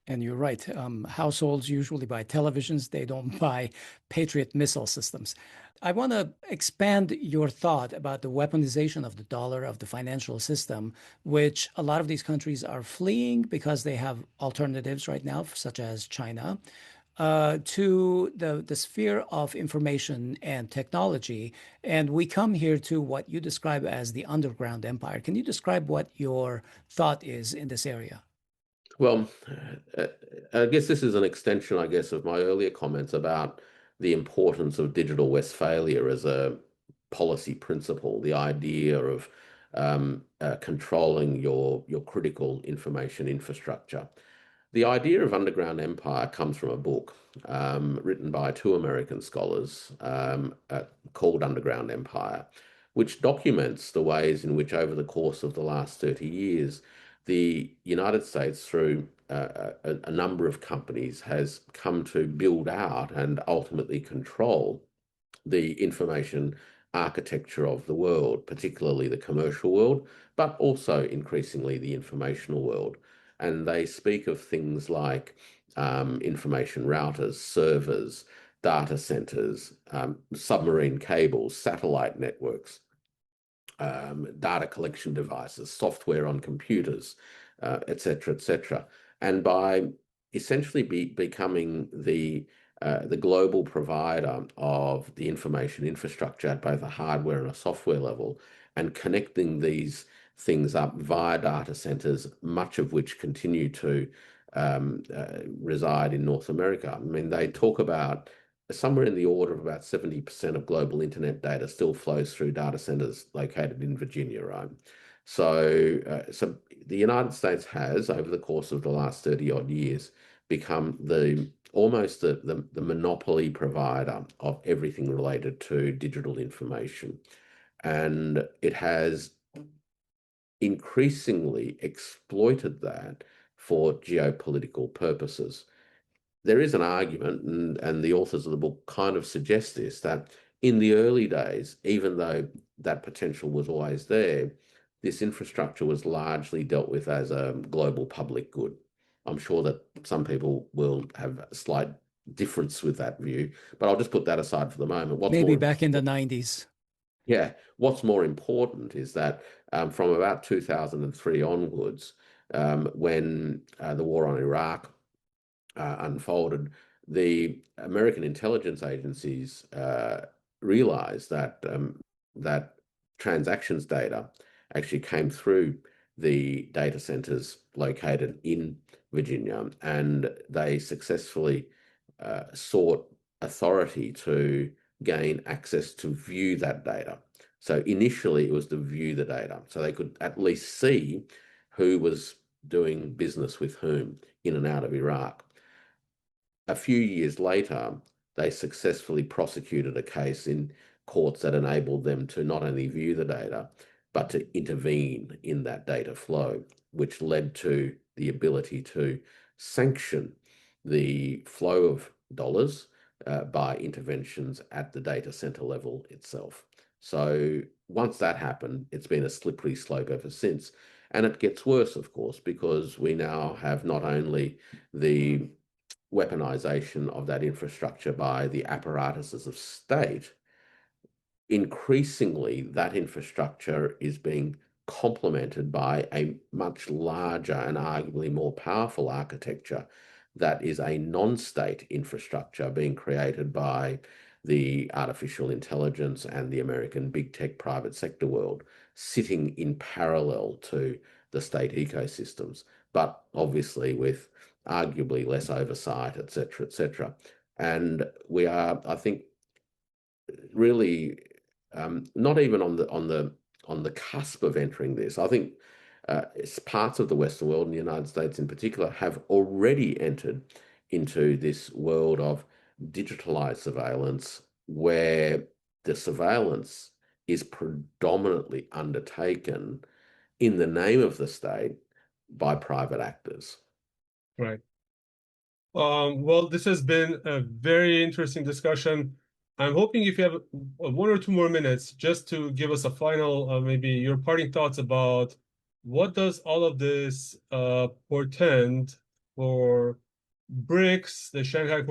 And you're right. Households usually buy televisions. They don't buy Patriot missile systems. I want to expand your thought about the weaponization of the dollar, of the financial system, which a lot of these countries are fleeing because they have alternatives right now, such as China, to the sphere of information and technology. And we come here to what you describe as the underground empire. Can you describe what your thought is in this area? Well, I guess this is an extension, of my earlier comments about the importance of digital Westphalia as a policy principle, the idea of controlling your critical information infrastructure. The idea of underground empire comes from a book written by two American scholars called Underground Empire, which documents the ways in which over the course of the last 30 years, the United States, through a number of companies, has come to build out and ultimately control the information architecture of the world, particularly the commercial world, but also increasingly the informational world. And they speak of things like information routers, servers, data centers, submarine cables, satellite networks, data collection devices, software on computers, et cetera, et cetera. And by essentially becoming the global provider of the information infrastructure at both a hardware and a software level, and connecting these things up via data centers, much of which continue to reside in North America. I mean, they talk about somewhere in the order of about 70% of global internet data still flows through data centers located in Virginia, right? So the United States has, over the course of the last 30 odd years, become almost the monopoly provider of everything related to digital information. And it has increasingly exploited that for geopolitical purposes. There is an argument, and the authors of the book kind of suggest this, that in the early days, even though that potential was always there, this infrastructure was largely dealt with as a global public good. I'm sure that some people will have a slight difference with that view, but I'll just put that aside for the moment. Maybe back in the 90s. Yeah, what's more important is that from about 2003 onwards, when the war on Iraq unfolded, the American intelligence agencies realized that that transactions data actually came through the data centers located in Virginia, and they successfully sought authority to gain access to view that data. So initially it was to view the data, so they could at least see who was doing business with whom in and out of Iraq. A few years later, they successfully prosecuted a case in courts that enabled them to not only view the data, but to intervene in that data flow, which led to the ability to sanction the flow of dollars by interventions at the data center level itself. So once that happened, it's been a slippery slope ever since. And it gets worse, of course, because we now have not only the weaponization of that infrastructure by the apparatuses of state, increasingly that infrastructure is being complemented by a much larger and arguably more powerful architecture that is a non-state infrastructure being created by the artificial intelligence and the American big tech private sector world, sitting in parallel to the state ecosystems, but obviously with arguably less oversight, et cetera, et cetera. And we are, I think, really not even on the cusp of entering this. I think parts of the Western world and the United States in particular have already entered into this world of digitalized surveillance, where the surveillance is predominantly undertaken in the name of the state by private actors. Right. Well, this has been a very interesting discussion. I'm hoping if you have 1 or 2 more minutes, just to give us a final, maybe your parting thoughts about what does all of this portend for BRICS, the Shanghai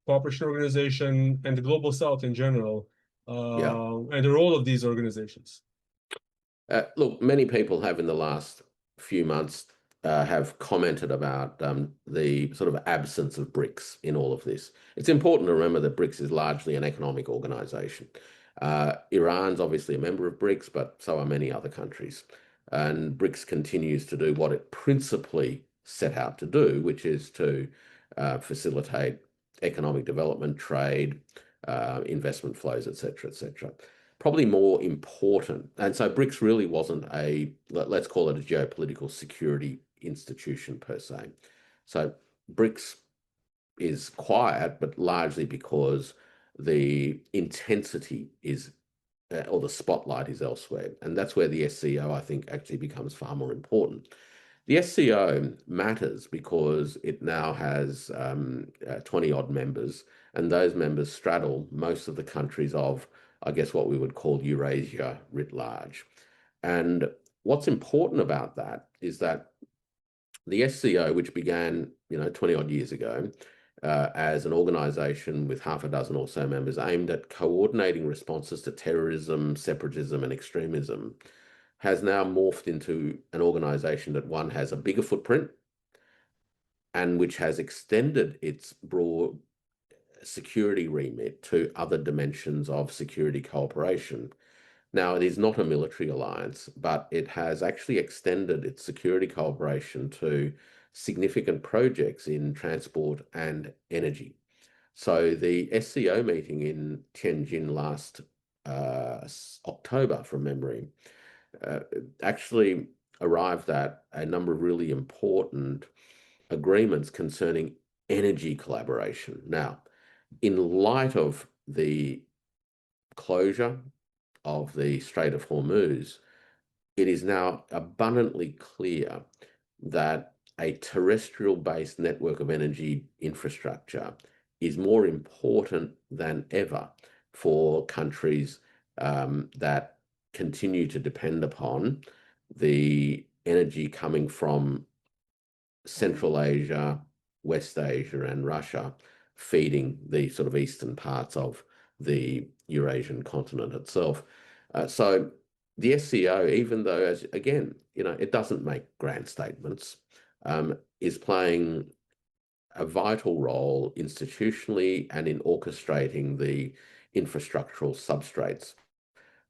Cooperation Organization, and the Global South in general, and the role of these organizations? Look, many people have in the last few months have commented about the sort of absence of BRICS in all of this. It's important to remember that BRICS is largely an economic organization. Iran's obviously a member of BRICS, but so are many other countries. And BRICS continues to do what it principally set out to do, which is to facilitate economic development, trade, investment flows, et cetera, et cetera. Probably more important, and so BRICS really wasn't let's call it a geopolitical security institution per se. So BRICS is quiet, but largely because the intensity is, or the spotlight is elsewhere. And that's where the SCO, I think, actually becomes far more important. The SCO matters because it now has 20 odd members, and those members straddle most of the countries of, I guess, what we would call Eurasia writ large. And what's important about that is that The SCO, which began, 20 odd years ago, as an organization with half a dozen or so members aimed at coordinating responses to terrorism, separatism, and extremism, has now morphed into an organization that, one, has a bigger footprint and which has extended its broad security remit to other dimensions of security cooperation. Now, it is not a military alliance, but it has actually extended its security cooperation to significant projects in transport and energy. So the SCO meeting in Tianjin last October, from memory, actually arrived at a number of really important agreements concerning energy collaboration. Now, in light of the closure of the Strait of Hormuz, it is now abundantly clear that a terrestrial-based network of energy infrastructure is more important than ever for countries that continue to depend upon the energy coming from Central Asia, West Asia, and Russia, feeding the sort of eastern parts of the Eurasian continent itself. So the SCO, even though, as again, it doesn't make grand statements, is playing a vital role institutionally and in orchestrating the infrastructural substrates.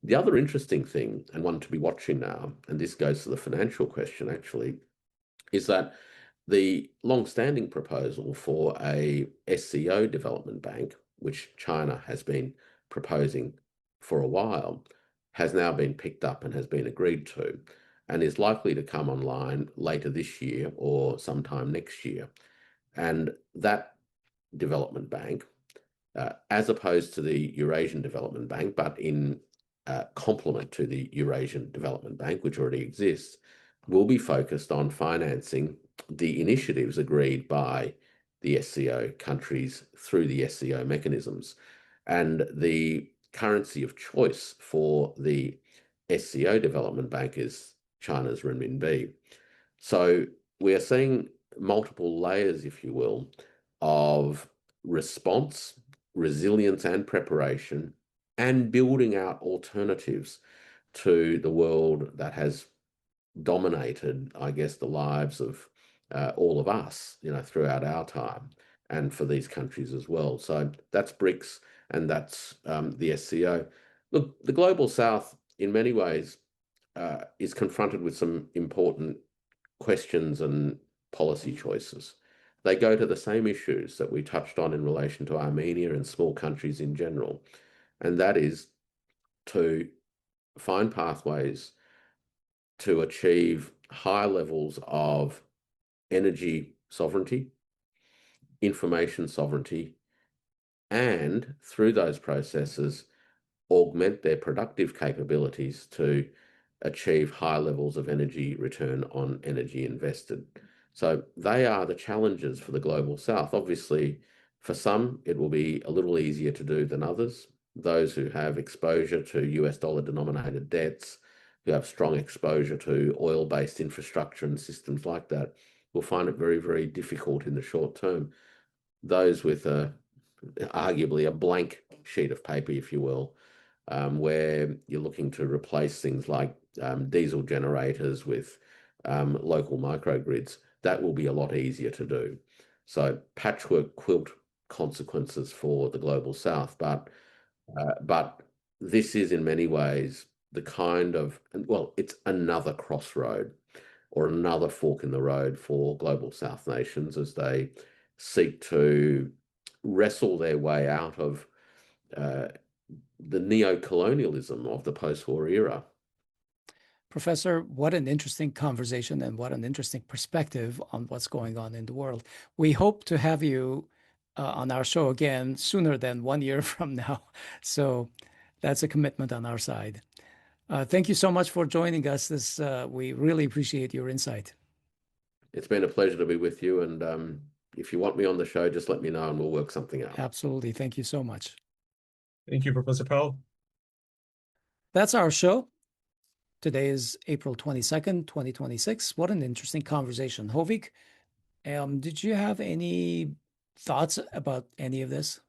The other interesting thing, and one to be watching now, and this goes to the financial question actually, is that the long-standing proposal for a SCO Development Bank, which China has been proposing for a while, has now been picked up and has been agreed to, and is likely to come online later this year or sometime next year. And that development bank, as opposed to the Eurasian Development Bank, but in complement to the Eurasian Development Bank, which already exists, will be focused on financing the initiatives agreed by the SCO countries through the SCO mechanisms. And the currency of choice for the SCO Development Bank is China's renminbi. So we are seeing multiple layers, if you will, of response, resilience, and preparation, and building out alternatives to the world that has dominated, I guess, the lives of all of us, throughout our time, and for these countries as well. So that's BRICS, and that's the SCO. Look, the Global South, in many ways, is confronted with some important questions and policy choices. They go to the same issues that we touched on in relation to Armenia and small countries in general, and that is to find pathways to achieve high levels of energy sovereignty, information sovereignty, and through those processes, augment their productive capabilities to achieve high levels of energy return on energy invested. So they are the challenges for the Global South. Obviously, for some, it will be a little easier to do than others. Those who have exposure to US dollar denominated debts, who have strong exposure to oil-based infrastructure and systems like that, will find it very, very difficult in the short term. Those with arguably a blank sheet of paper, if you will, where you're looking to replace things like diesel generators with local microgrids, that will be a lot easier to do. So patchwork quilt consequences for the Global South, but this is in many ways the kind of, well, it's another crossroad or another fork in the road for Global South nations as they seek to wrestle their way out of the neo-colonialism of the post-war era. Professor, what an interesting conversation and what an interesting perspective on what's going on in the world. We hope to have you on our show again sooner than 1 year from now. So that's a commitment on our side. Thank you so much for joining us. We really appreciate your insight. It's been a pleasure to be with you. And if you want me on the show, just let me know and we'll work something out. Absolutely. Thank you so much. Thank you, Professor Powell. That's our show. Today is April 22nd, 2026. What an interesting conversation. Hovik, did you have any thoughts about any of this?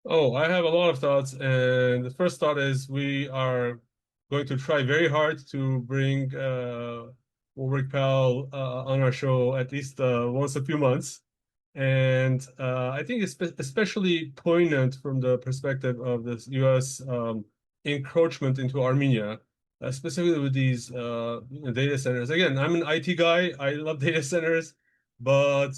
Oh, I have a lot of thoughts, and the first thought is we are going to try very hard to bring Warwick Powell on our show at least once a few months. And I think it's especially poignant from the perspective of the U.S. Encroachment into Armenia, specifically with these data centers. Again, I'm an IT guy. I love data centers, but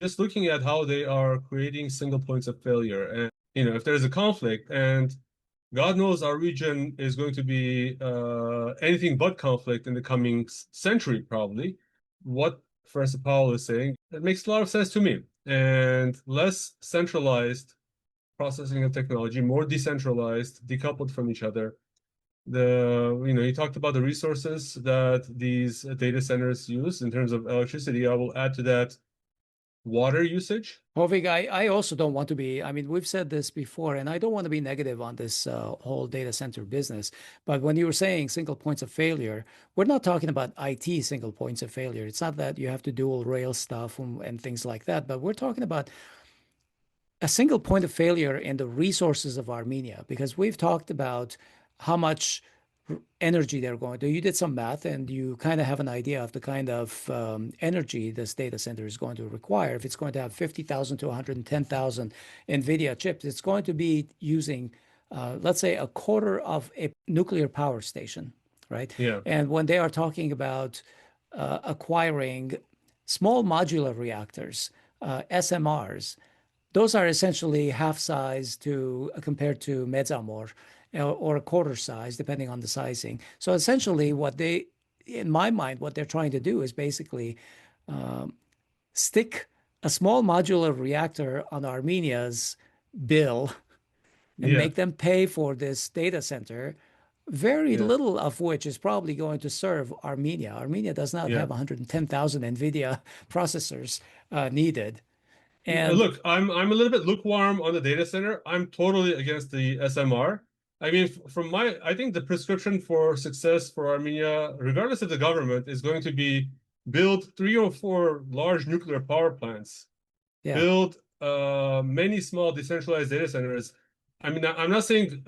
just looking at how they are creating single points of failure. And, if there's a conflict, and God knows our region is going to be anything but conflict in the coming century, probably. What Professor Powell is saying, it makes a lot of sense to me. And less centralized processing of technology, more decentralized, decoupled from each other. You talked about the resources that these data centers use in terms of electricity. I will add to that water usage. Hovik, I also don't want to be, I mean, we've said this before, and I don't want to be negative on this whole data center business. But when you were saying single points of failure, we're not talking about IT single points of failure. It's not that you have to dual rail stuff and things like that, but we're talking about a single point of failure in the resources of Armenia, because we've talked about how much energy they're going to. You did some math and you kind of have an idea of the kind of energy this data center is going to require. If it's going to have 50,000 to 110,000 NVIDIA chips, it's going to be using, let's say, a quarter of a nuclear power station, right? Yeah. And when they are talking about acquiring small modular reactors, SMRs, those are essentially half size to compared to Medzamor, or a quarter size, depending on the sizing. So essentially, in my mind, what they're trying to do is basically stick a small modular reactor on Armenia's bill and make them pay for this data center, very little of which is probably going to serve Armenia. Armenia does not have 110,000 NVIDIA processors needed. And look, I'm a little bit lukewarm on the data center. I'm totally against the SMR. I mean, I think the prescription for success for Armenia, regardless of the government, is going to be build 3 or 4 large nuclear power plants, build many small decentralized data centers. I mean, I'm not saying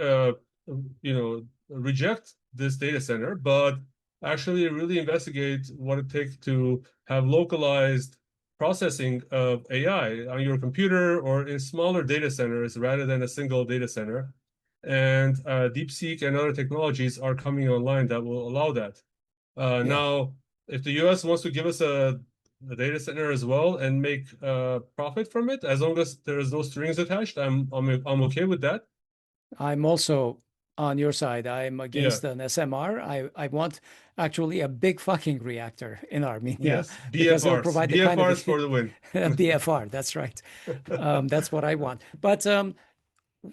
reject this data center, but actually really investigate what it takes to have localized processing of AI on your computer or in smaller data centers rather than a single data center. And DeepSeek and other technologies are coming online that will allow that. Now, if the US wants to give us a data center as well and make profit from it, as long as there is no strings attached, I'm okay with that. I'm also on your side. I'm against an SMR. I want actually a big fucking reactor in Armenia. Yes, because it'll provide the kind of BFRs for the win. BFR, that's right. That's what I want. But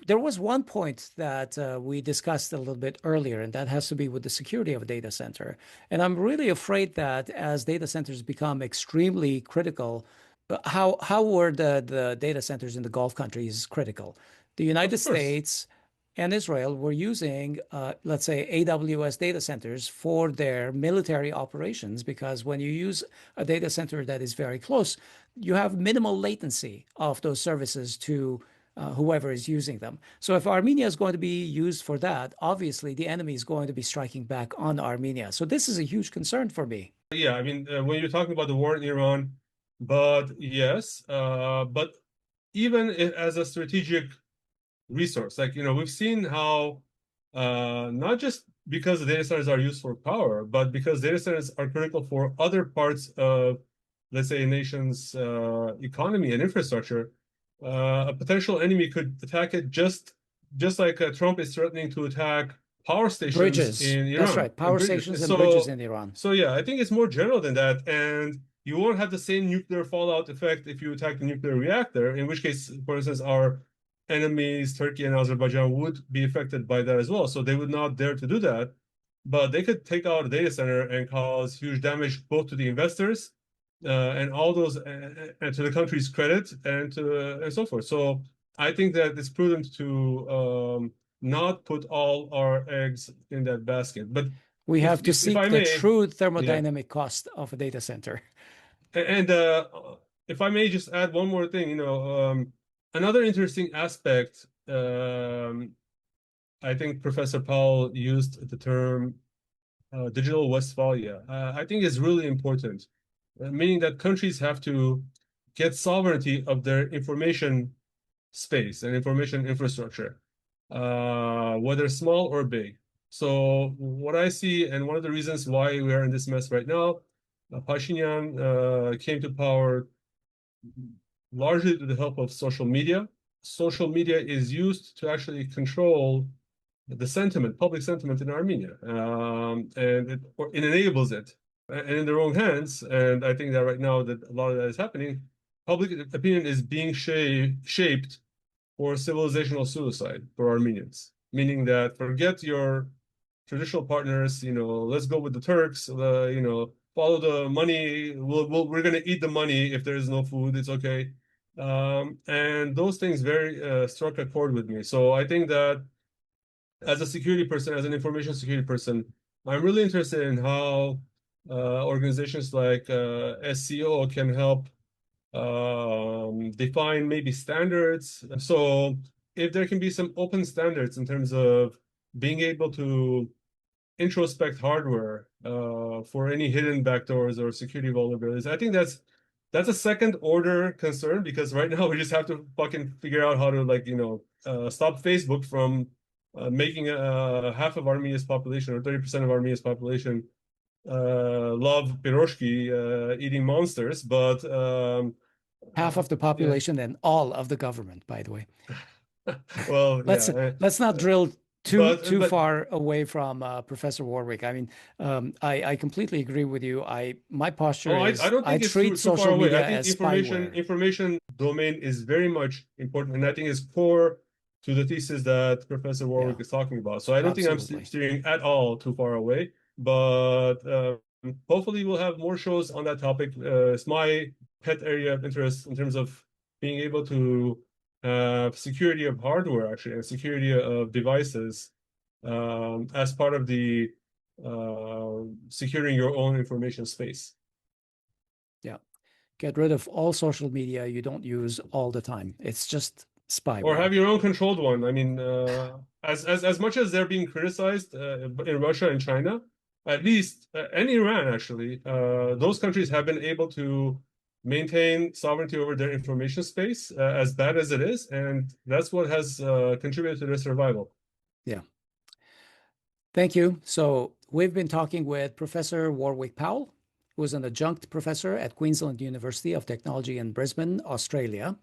there was one point that we discussed a little bit earlier, and that has to be with the security of a data center. And I'm really afraid that as data centers become extremely critical, how were the data centers in the Gulf countries critical? The United States and Israel were using, let's say, AWS data centers for their military operations, because when you use a data center that is very close, you have minimal latency of those services to whoever is using them. So if Armenia is going to be used for that, obviously the enemy is going to be striking back on Armenia. So this is a huge concern for me. Yeah, I mean, when you're talking about the war in Iran, but yes, but even as a strategic resource, like, we've seen how not just because the data centers are used for power, but because data centers are critical for other parts of, let's say, a nation's economy and infrastructure. A potential enemy could attack it just like Trump is threatening to attack power stations in Iran. That's right, power stations and bridges in Iran. So yeah, I think it's more general than that, and you won't have the same nuclear fallout effect if you attack the nuclear reactor, in which case, for instance, our enemies, Turkey and Azerbaijan, would be affected by that as well. So they would not dare to do that, but they could take out a data center and cause huge damage both to the investors and all those, and to the country's credit and so forth. So I think that it's prudent to not put all our eggs in that basket. But we have to if seek I the may, true thermodynamic cost of a data center. And if I may just add one more thing, another interesting aspect, I think Professor Powell used the term digital Westphalia. I think is really important, meaning that countries have to get sovereignty of their information space and information infrastructure, whether small or big. So what I see, and one of the reasons why we are in this mess right now, Pashinyan came to power largely with the help of social media. Social media is used to actually control the sentiment, public sentiment in Armenia, and it enables it. And in the wrong hands, and I think that right now that a lot of that is happening, public opinion is being shaped for civilizational suicide for Armenians, meaning that forget your traditional partners, let's go with the Turks, follow the money. We're going to eat the money. If there is no food, it's okay. And those things very struck a chord with me. So I think that as a security person, as an information security person, I'm really interested in how organizations like SCO can help define maybe standards. So if there can be some open standards in terms of being able to introspect hardware for any hidden backdoors or security vulnerabilities, I think that's a second order concern, because right now we just have to fucking figure out how to stop Facebook from making half of Armenia's population or 30% of Armenia's population love piroshki, eating monsters, but half of the population and all of the government, by the way. Well, let's not drill too but far away from Professor Warwick. I mean, I completely agree with you. My posture is I don't think it's treat too social far away. media I think as spyware. information domain is very much important, and I think is core to the thesis that Professor Warwick is talking about. So I don't think I'm steering at all too far away, but hopefully we'll have more shows on that topic. It's my pet area of interest in terms of being able to security of hardware, actually, and security of devices as part of the securing your own information space. Yeah. Get rid of all social media you don't use all the time. It's just spyware. Or have your own controlled one. I mean, as much as they're being criticized in Russia and China, at least, and Iran, actually, those countries have been able to maintain sovereignty over their information space, as bad as it is, and that's what has contributed to their survival. Yeah. Thank you. So we've been talking with Professor Warwick Powell, who is an adjunct professor at Queensland University of Technology in Brisbane, Australia,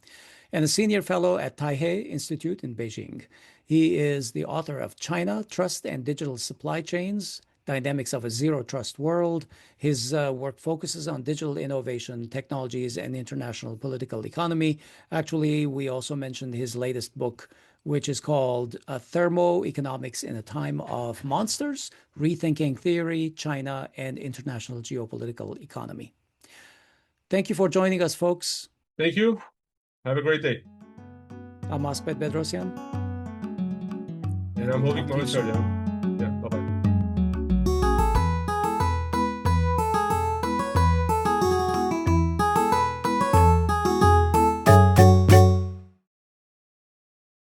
and a senior fellow at Taipei Institute in Beijing. He is the author of China, Trust and Digital Supply Chains, Dynamics of a Zero Trust World. His work focuses on digital innovation, technologies, and international political economy. Actually, we also mentioned his latest book, which is called Thermoeconomics in a Time of Monsters, Rethinking Theory, China, and International Geopolitical Economy. Thank you for joining us, folks. Thank you. Have a great day. I'm Asbed Bedrosian. And I'm Hovik Asbed.